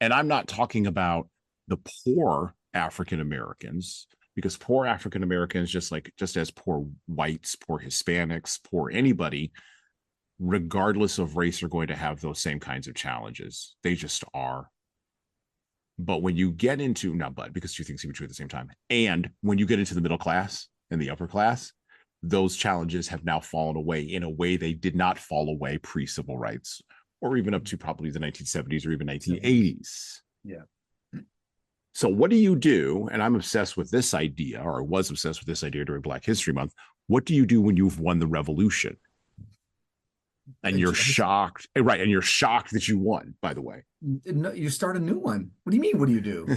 And I'm not talking about the poor African Americans, because poor African Americans, just as poor whites, poor Hispanics, poor anybody, regardless of race, are going to have those same kinds of challenges. They just are. But when you get into, not but, because two things can be true at the same time, and when you get into the middle class and the upper class, those challenges have now fallen away in a way they did not fall away pre-civil rights, or even up to probably the 1970s or even 1980s. Yeah. So what do you do? And I'm obsessed with this idea, or I was obsessed with this idea during Black History Month. What do you do when you've won the revolution? And you're shocked, right? And you're shocked that you won, by the way. No, you start a new one. What do you mean? What do you do?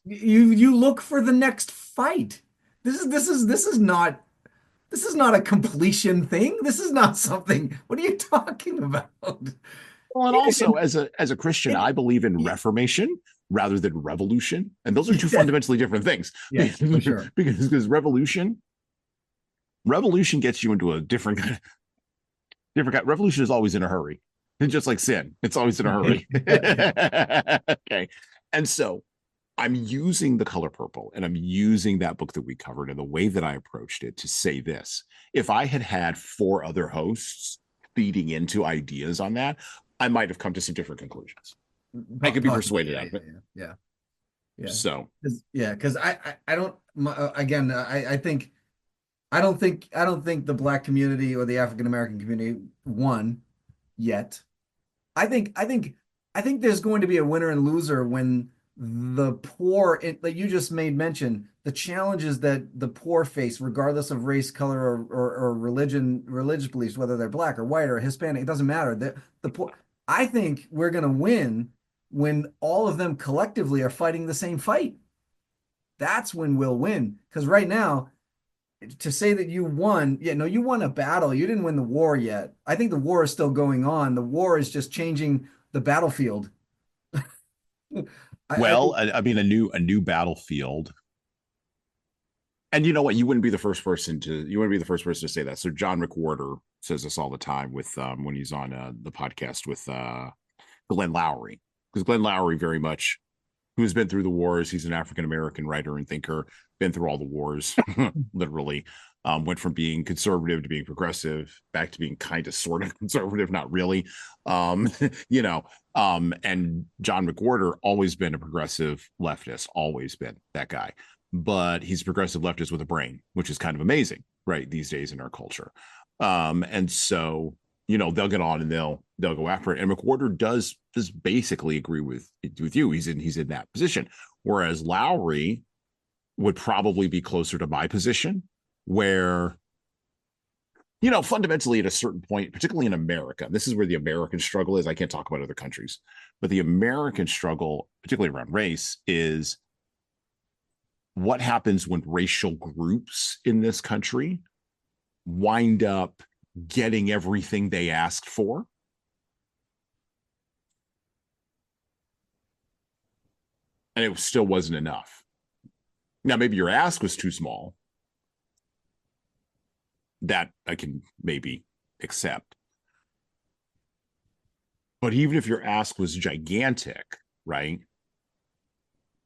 you look for the next fight. This is not a completion thing. This is not something. What are you talking about? Well, and also as a Christian, I believe in reformation rather than revolution, and those are two fundamentally different things. Yeah, for sure. because revolution gets you into a different kind. Revolution is always in a hurry. It's just like sin. It's always in a hurry. Okay. And so I'm using The Color Purple, and I'm using that book that we covered and the way that I approached it to say this. If I had had 4 other hosts feeding into ideas on that, I might have come to some different conclusions. I could be persuaded out of it. Yeah. So, because I don't, again, I don't think the Black community or the African American community won yet. I think there's going to be a winner and loser when the poor, like you just made mention, the challenges that the poor face, regardless of race, color, or religious beliefs, whether they're Black or white or Hispanic, it doesn't matter. The poor, I think we're going to win when all of them collectively are fighting the same fight. That's when we'll win. Because right now, to say that you won, you won a battle. You didn't win the war yet. I think the war is still going on. The war is just changing the battlefield. I mean, a new battlefield. And you know what? You wouldn't be the first person to say that. So John McWhorter says this all the time with when he's on the podcast with Glenn Lowry, because Glenn Lowry very much, who's been through the wars. He's an African-American writer and thinker, been through all the wars, literally. Went from being conservative to being progressive, back to being kind of sort of conservative, not really. And John McWhorter, always been a progressive leftist, always been that guy. But he's a progressive leftist with a brain, which is kind of amazing, right, these days in our culture. And so, they'll get on and they'll go after it. And McWhorter does basically agree with you. He's in that position. Whereas Lowry would probably be closer to my position, where, fundamentally at a certain point, particularly in America, this is where the American struggle is. I can't talk about other countries, but the American struggle, particularly around race, is what happens when racial groups in this country wind up getting everything they asked for. And it still wasn't enough. Now, maybe your ask was too small. That I can maybe accept. But even if your ask was gigantic, right,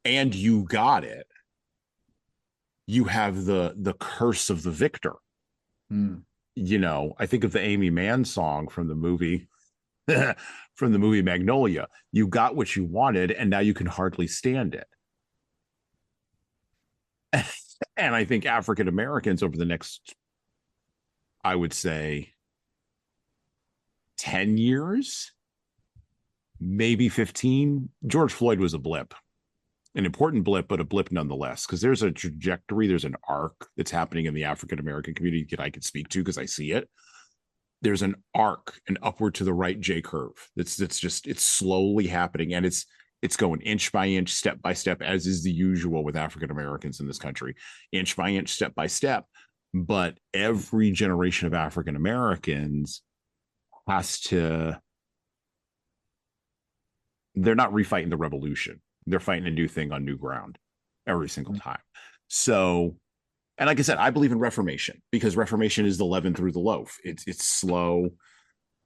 and you got it, you have the curse of the victor. I think of the Amy Mann song from the movie Magnolia. You got what you wanted, and now you can hardly stand it. And I think African Americans over the next, I would say, 10 years, maybe 15. George Floyd was a blip, an important blip, but a blip nonetheless, because there's a trajectory, there's an arc that's happening in the African American community that I could speak to because I see it. there's an arc, an upward to the right J curve. It's slowly happening, and it's going inch by inch, step by step, as is the usual with African Americans in this country, inch by inch, step by step. But every generation of African Americans has to, they're not refighting the revolution. They're fighting a new thing on new ground every single time. So, and like I said, I believe in Reformation, because Reformation is the leaven through the loaf. It's slow.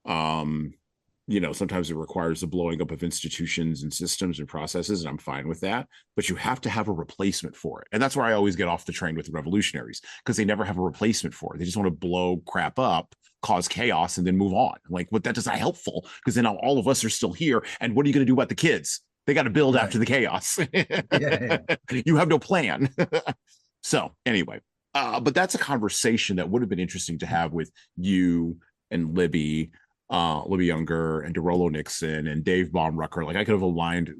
Sometimes it requires the blowing up of institutions and systems and processes, and I'm fine with that. But you have to have a replacement for it. And that's where I always get off the train with the revolutionaries, because they never have a replacement for it. They just want to blow crap up, cause chaos, and then move on. Like, what, that is not helpful, because then all of us are still here. And what are you going to do about the kids? They got to build after the chaos. Yeah. You have no plan. So anyway, but that's a conversation that would have been interesting to have with you and Libby Younger and DeRollo Nixon and Dave Baumrucker. Like, I could have aligned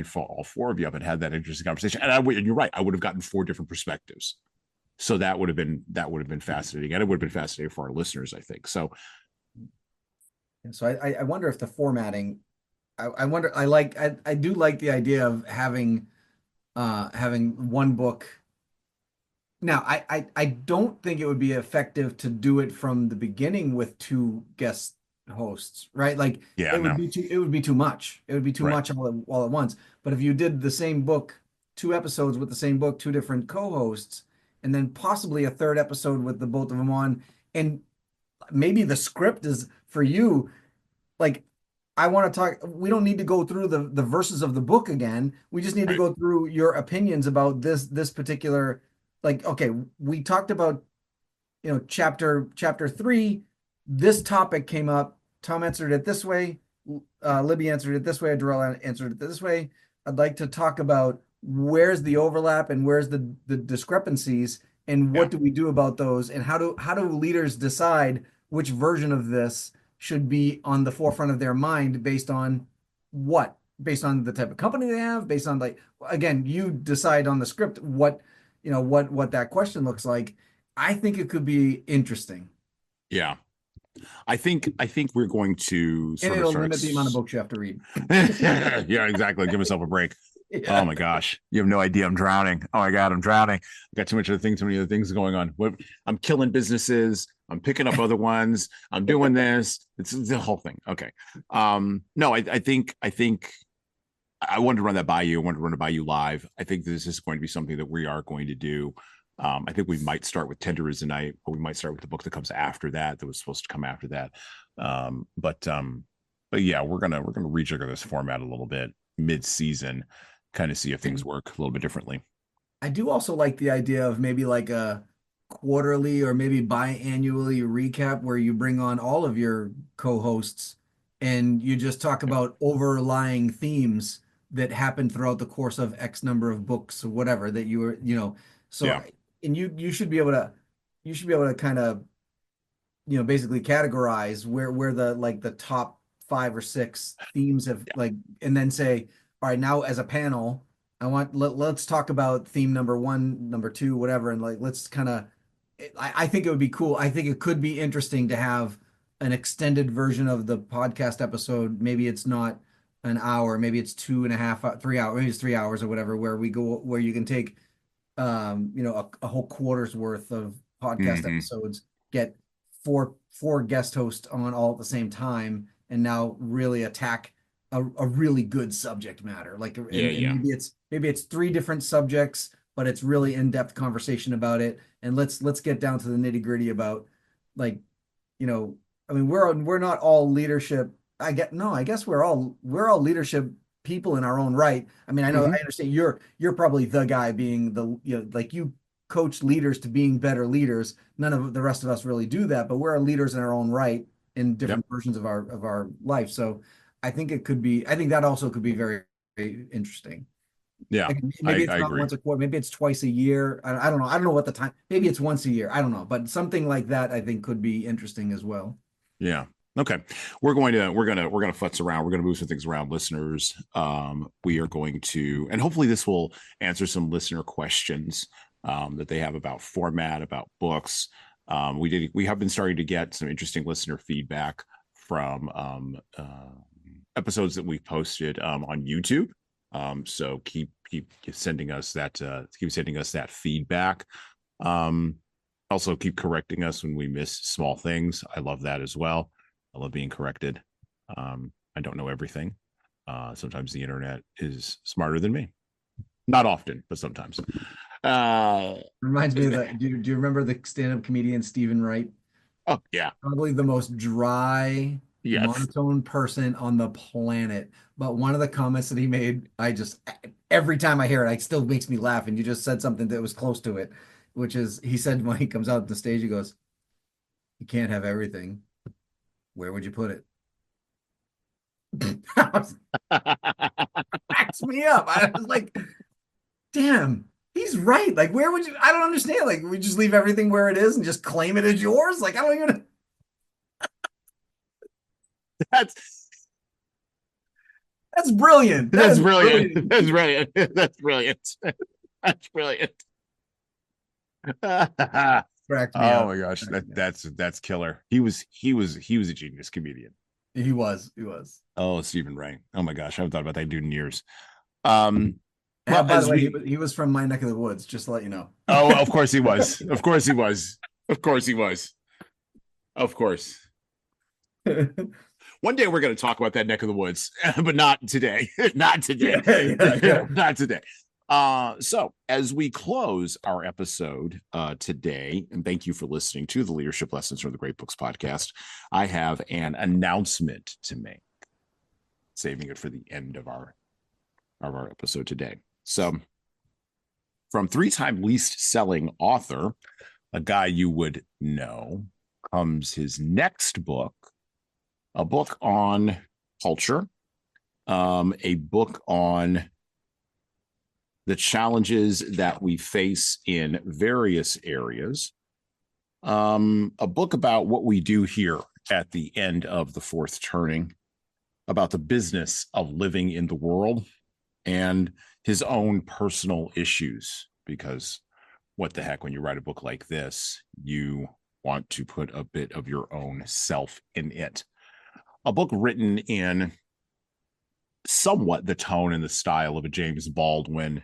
for all four of you up and had that interesting conversation. And you're right, I would have gotten 4 different perspectives. So that would have been fascinating, and it would have been fascinating for our listeners, I think. So I wonder if the formatting, I do like the idea of having one book. Now, I don't think it would be effective to do it from the beginning with 2 guest hosts, right? Like, it would be too much. It would be too much all at once. But if you did the same book, 2 episodes with the same book, 2 different co-hosts, and then possibly a 3rd episode with the both of them on, and maybe the script is for you, like, I want to talk, we don't need to go through the verses of the book again. We just need to go through your opinions about this particular, like, okay, we talked about, chapter 3, this topic came up. Tom answered it this way. Libby answered it this way. Darrell answered it this way. I'd like to talk about where's the overlap and where's the discrepancies, and what do we do about those, and how do leaders decide which version of this should be on the forefront of their mind based on what? Based on the type of company they have, based on, like, again, you decide on the script what that question looks like. I think it could be interesting. Yeah. I think we're going to and it'll limit the amount of books you have to read. Yeah, exactly. Give myself a break. Yeah. Oh my gosh, you have no idea. I'm drowning. Oh my God, I'm drowning. I got too many other things going on. I'm killing businesses. I'm picking up other ones. I'm doing this. It's the whole thing. Okay. No, I think I wanted to run that by you. I wanted to run it by you live. I think this is going to be something that we are going to do. I think we might start with Tender is the Night, or we might start with the book that comes after that was supposed to come after that. But yeah, we're gonna rejigger this format a little bit mid-season, kind of see if things work a little bit differently. I do also like the idea of maybe like a quarterly or maybe biannually recap where you bring on all of your co-hosts and you just talk about overlying themes that happened throughout the course of X number of books or whatever that you were, so Yeah. And you should be able to kind of, basically categorize where the top 5 or 6 themes have, like, and then say, all right, now as a panel, let's talk about theme number 1, number 2, whatever, and like let's kind of, I think it would be cool. I think it could be interesting to have an extended version of the podcast episode. Maybe it's not an hour, maybe it's 2.5, 3 hours, maybe it's 3 hours or whatever, where you can take a whole quarter's worth of podcast episodes, get four guest hosts on all at the same time, and now really attack a really good subject matter. Like, and maybe it's 3 different subjects, but it's really in-depth conversation about it. And let's get down to the nitty-gritty about, like, I mean, we're not all leadership. I guess we're all leadership people in our own right. I mean, I know, I understand you're probably the guy being the, like, you coach leaders to being better leaders. None of the rest of us really do that, but we're leaders in our own right in different versions of our life. So I think that also could be very, very interesting. Yeah. Like, maybe it's I not agree. once a quarter, maybe it's twice a year. I don't know. I don't know what the time, maybe it's once a year. I don't know, but something like that I think could be interesting as well. Yeah. Okay. We're gonna futz around. We're gonna move some things around, listeners. We are going to, and hopefully this will answer some listener questions that they have about format, about books. We have been starting to get some interesting listener feedback from episodes that we've posted on YouTube. So keep sending us that feedback. Also keep correcting us when we miss small things. I love that as well. I love being corrected. I don't know everything. Sometimes the internet is smarter than me. Not often, but sometimes. Reminds me of that. Do you remember the stand-up comedian Stephen Wright? Oh yeah. Probably the most dry, Yes. monotone person on the planet. But one of the comments that he made, every time I hear it, it still makes me laugh. And you just said something that was close to it, which is he said when he comes out the stage, he goes, "You can't have everything. Where would you put it?" Cracks me up. I was like, damn, he's right. Like, where would you? I don't understand. Like, we just leave everything where it is and just claim it as yours. Like, I don't even. That's brilliant. That's brilliant. That's brilliant. That's brilliant. That's brilliant. Oh my gosh, that's killer. He was a genius comedian. He was. Oh, Stephen Wright. Oh my gosh, I haven't thought about that dude in years. By the way, he was from my neck of the woods, just to let you know. Oh, of course he was. Of course he was. Of course he was. Of course. One day we're going to talk about that neck of the woods, but not today. Not today. Yeah. Not today. So as we close our episode today, and thank you for listening to the Leadership Lessons from the Great Books podcast, I have an announcement to make, saving it for the end of our episode today. So from 3-time least selling author, a guy you would know, comes his next book, a book on culture, a book on the challenges that we face in various areas, a book about what we do here at the end of the fourth turning, about the business of living in the world, and his own personal issues, because what the heck, when you write a book like this, you want to put a bit of your own self in it. A book written in somewhat the tone and the style of a James Baldwin,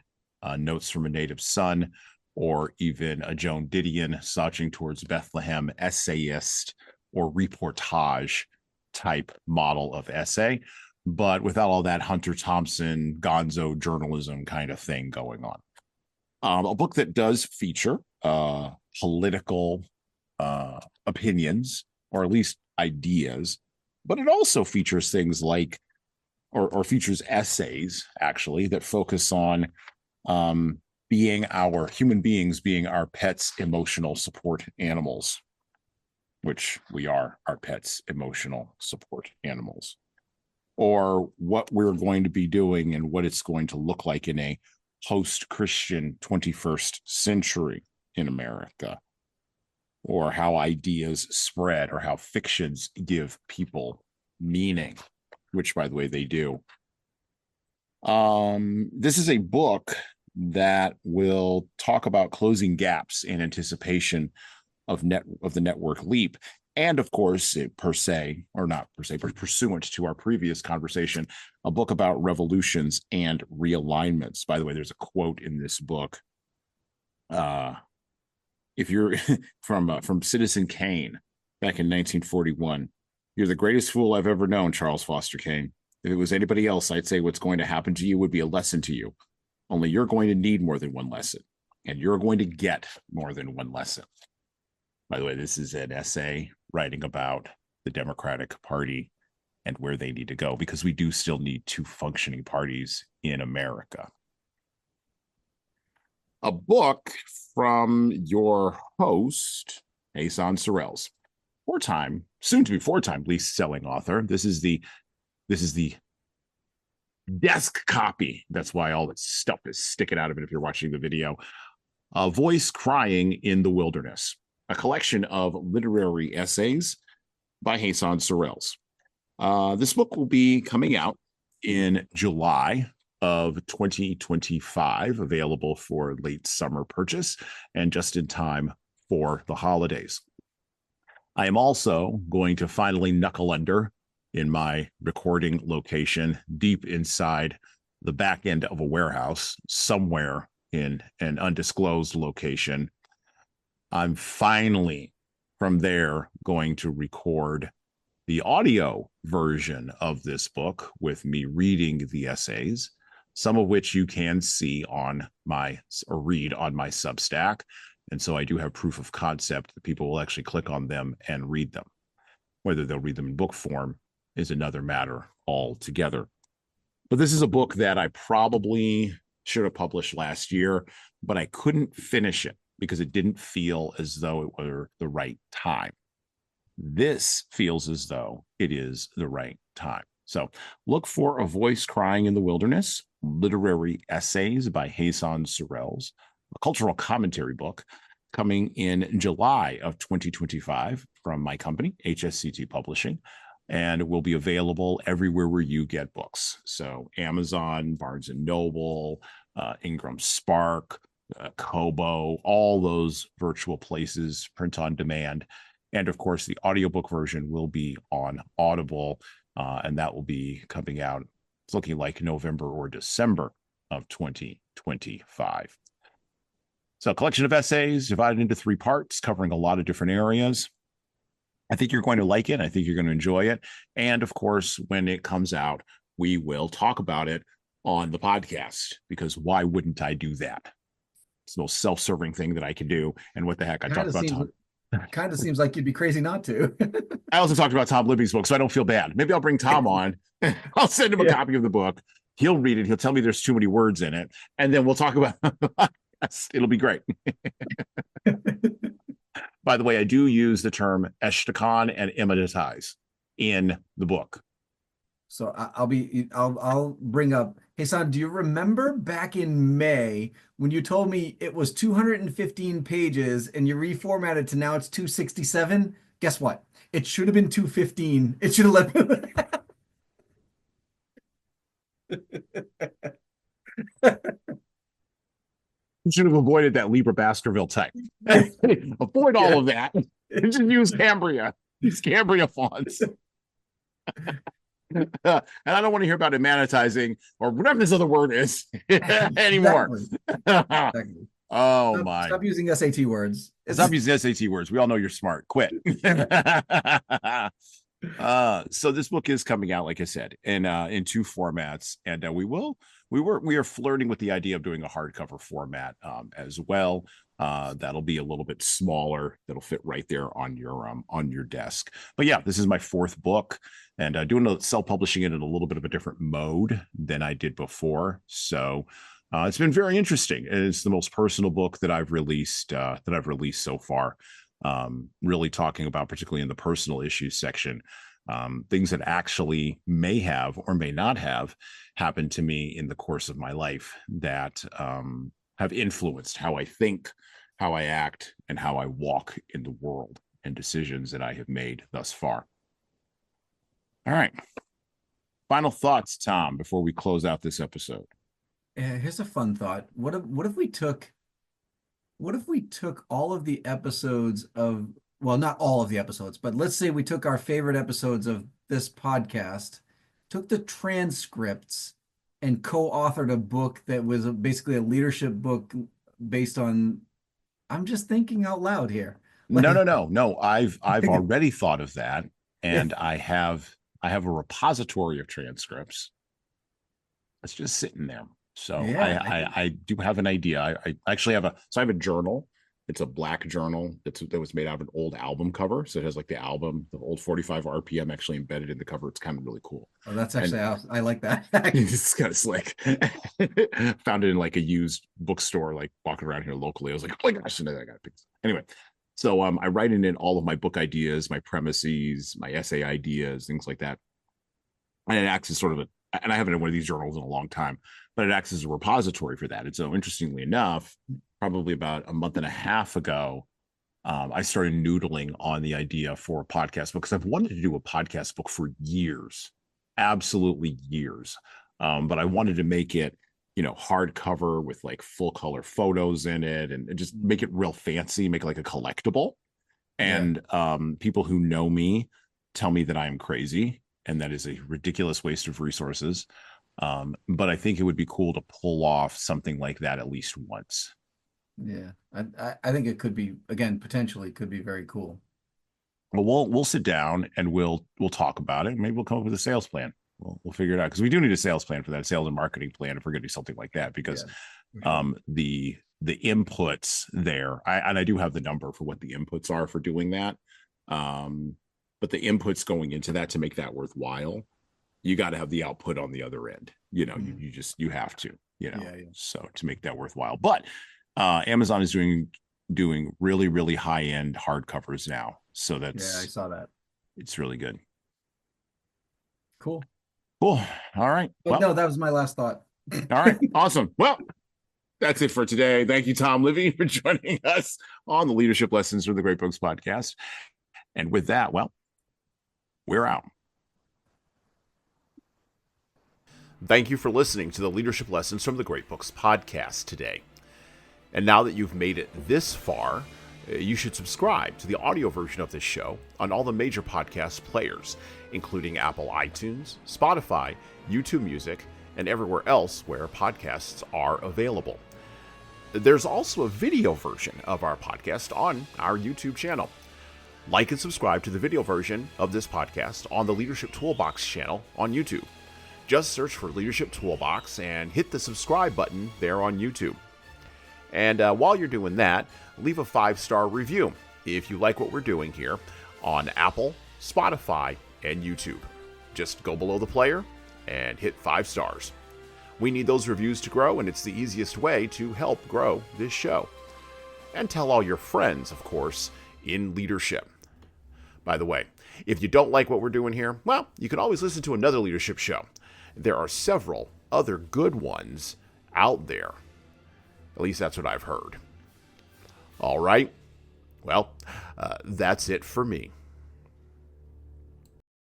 Notes from a Native Son, or even a Joan Didion, Slouching Towards Bethlehem, essayist or reportage type model of essay, but without all that Hunter Thompson gonzo journalism kind of thing going on. A book that does feature political opinions, or at least ideas, but it also features things like, or features essays, actually, that focus on human beings being our pets' emotional support animals, which we are our pets' emotional support animals, or what we're going to be doing and what it's going to look like in a post-Christian 21st century in America, or how ideas spread, or how fictions give people meaning, which, by the way, they do. This is a book that will talk about closing gaps in anticipation of the network leap. And of course, pursuant to our previous conversation, a book about revolutions and realignments. By the way, there's a quote in this book. If you're from Citizen Kane back in 1941, "You're the greatest fool I've ever known, Charles Foster Kane. If it was anybody else, I'd say what's going to happen to you would be a lesson to you. Only you're going to need more than one lesson, and you're going to get more than one lesson." By the way, this is an essay writing about the Democratic Party and where they need to go, because we do still need two functioning parties in America. A book from your host, Jesan Sorrells, soon to be four-time least selling author. This is the desk copy. That's why all this stuff is sticking out of it if you're watching the video. A Voice Crying in the Wilderness, a collection of literary essays by Jesan Sorrells. This book will be coming out in July of 2025, available for late summer purchase and just in time for the holidays. I am also going to finally knuckle under in my recording location, deep inside the back end of a warehouse somewhere in an undisclosed location. I'm finally from there going to record the audio version of this book with me reading the essays, some of which you can see on my or read on my Substack. And so I do have proof of concept that people will actually click on them and read them. Whether they'll read them in book form is another matter altogether. But this is a book that I probably should have published last year, but I couldn't finish it because it didn't feel as though it were the right time. This feels as though it is the right time. So look for A Voice Crying in the Wilderness, Literary Essays by Jesan Sorrells, a cultural commentary book coming in July of 2025 from my company, HSCT Publishing, and it will be available everywhere where you get books. So Amazon, Barnes & Noble, Ingram Spark, Kobo, all those virtual places, print on demand. And of course, the audiobook version will be on Audible, and that will be coming out, it's looking like November or December of 2025. So a collection of essays divided into 3 parts, covering a lot of different areas. I think you're going to like it. I think you're going to enjoy it. And of course, when it comes out, we will talk about it on the podcast, because why wouldn't I do that? It's the most self-serving thing that I can do. And what the heck, I talked about Tom. Kind of seems like you'd be crazy not to. I also talked about Tom Libby's book, so I don't feel bad. Maybe I'll bring Tom on. I'll send him a copy of the book. He'll read it. He'll tell me there's too many words in it. And then we'll talk about it. It'll be great. By the way, I do use the term eshtikon and emetize in the book. So I'll bring up, Jesan, do you remember back in May when you told me it was 215 pages and you reformatted to now it's 267? Guess what? It should have been 215. It should have let You should have avoided that Libra Baskerville type. Avoid all of that. Just use Cambria. Use Cambria fonts. And I don't want to hear about emanatizing or whatever this other word is anymore. Exactly. Oh, my. Stop using SAT words. Stop using SAT words. We all know you're smart. Quit. So this book is coming out, like I said, in 2 formats, and we are flirting with the idea of doing a hardcover format as well. That'll be a little bit smaller. That'll fit right there on your desk. But yeah, this is my 4th book, and doing self-publishing it in a little bit of a different mode than I did before. So it's been very interesting, and it's the most personal book that I've released so far. Really talking about, particularly in the personal issues section, things that actually may have or may not have happened to me in the course of my life that have influenced how I think, how I act, and how I walk in the world, and decisions that I have made thus far. All right. Final thoughts, Tom, before we close out this episode. Here's a fun thought. What if we took all of the episodes of, well, not all of the episodes, but let's say we took our favorite episodes of this podcast, took the transcripts, and co-authored a book that was basically a leadership book based on, I'm just thinking out loud here. No. I've already thought of that, and I have a repository of transcripts. It's just sitting there. So yeah. I do have an idea. I actually have a journal. It's a black journal that was made out of an old album cover. So it has like the old 45 RPM actually embedded in the cover. It's kind of really cool. Oh, that's actually, I like that. It's kind of slick. Found it in like a used bookstore, like walking around here locally. I was like, oh my gosh, and then I got it. Anyway, so I write in all of my book ideas, my premises, my essay ideas, things like that. And it acts as sort of and I haven't had one of these journals in a long time, but it acts as a repository for that. And so interestingly enough, probably about a month and a half ago, I started noodling on the idea for a podcast book, because I've wanted to do a podcast book for years, absolutely years. But I wanted to make it, hardcover with like full color photos in it, and just make it real fancy, make it like a collectible. And people who know me tell me that I am crazy, and that is a ridiculous waste of resources. But I think it would be cool to pull off something like that at least once. Yeah, I think it could be, again, potentially could be very cool. Well, we'll sit down and we'll talk about it. Maybe we'll come up with a sales plan. We'll figure it out, because we do need a sales plan for that, sales and marketing plan, if we're going to do something like that. Because the inputs there, I do have the number for what the inputs are for doing that. But the inputs going into that to make that worthwhile, you got to have the output on the other end. You know, you have to, so to make that worthwhile. But Amazon is doing really, really high end hardcovers now. So that's, I saw that. It's really good. Cool. All right. But no, that was my last thought. All right. Awesome. Well, that's it for today. Thank you, Tom Libby, for joining us on the Leadership Lessons from the Great Books podcast. And with that, well, we're out. Thank you for listening to the Leadership Lessons from the Great Books podcast today. And now that you've made it this far, you should subscribe to the audio version of this show on all the major podcast players, including Apple iTunes, Spotify, YouTube Music, and everywhere else where podcasts are available. There's also a video version of our podcast on our YouTube channel. Like and subscribe to the video version of this podcast on the Leadership Toolbox channel on YouTube. Just search for Leadership Toolbox and hit the subscribe button there on YouTube. And while you're doing that, leave a 5-star review if you like what we're doing here on Apple, Spotify, and YouTube. Just go below the player and hit 5 stars. We need those reviews to grow, and it's the easiest way to help grow this show. And tell all your friends, of course, in leadership. By the way, if you don't like what we're doing here, well, you can always listen to another leadership show. There are several other good ones out there. At least that's what I've heard. All right. Well, that's it for me.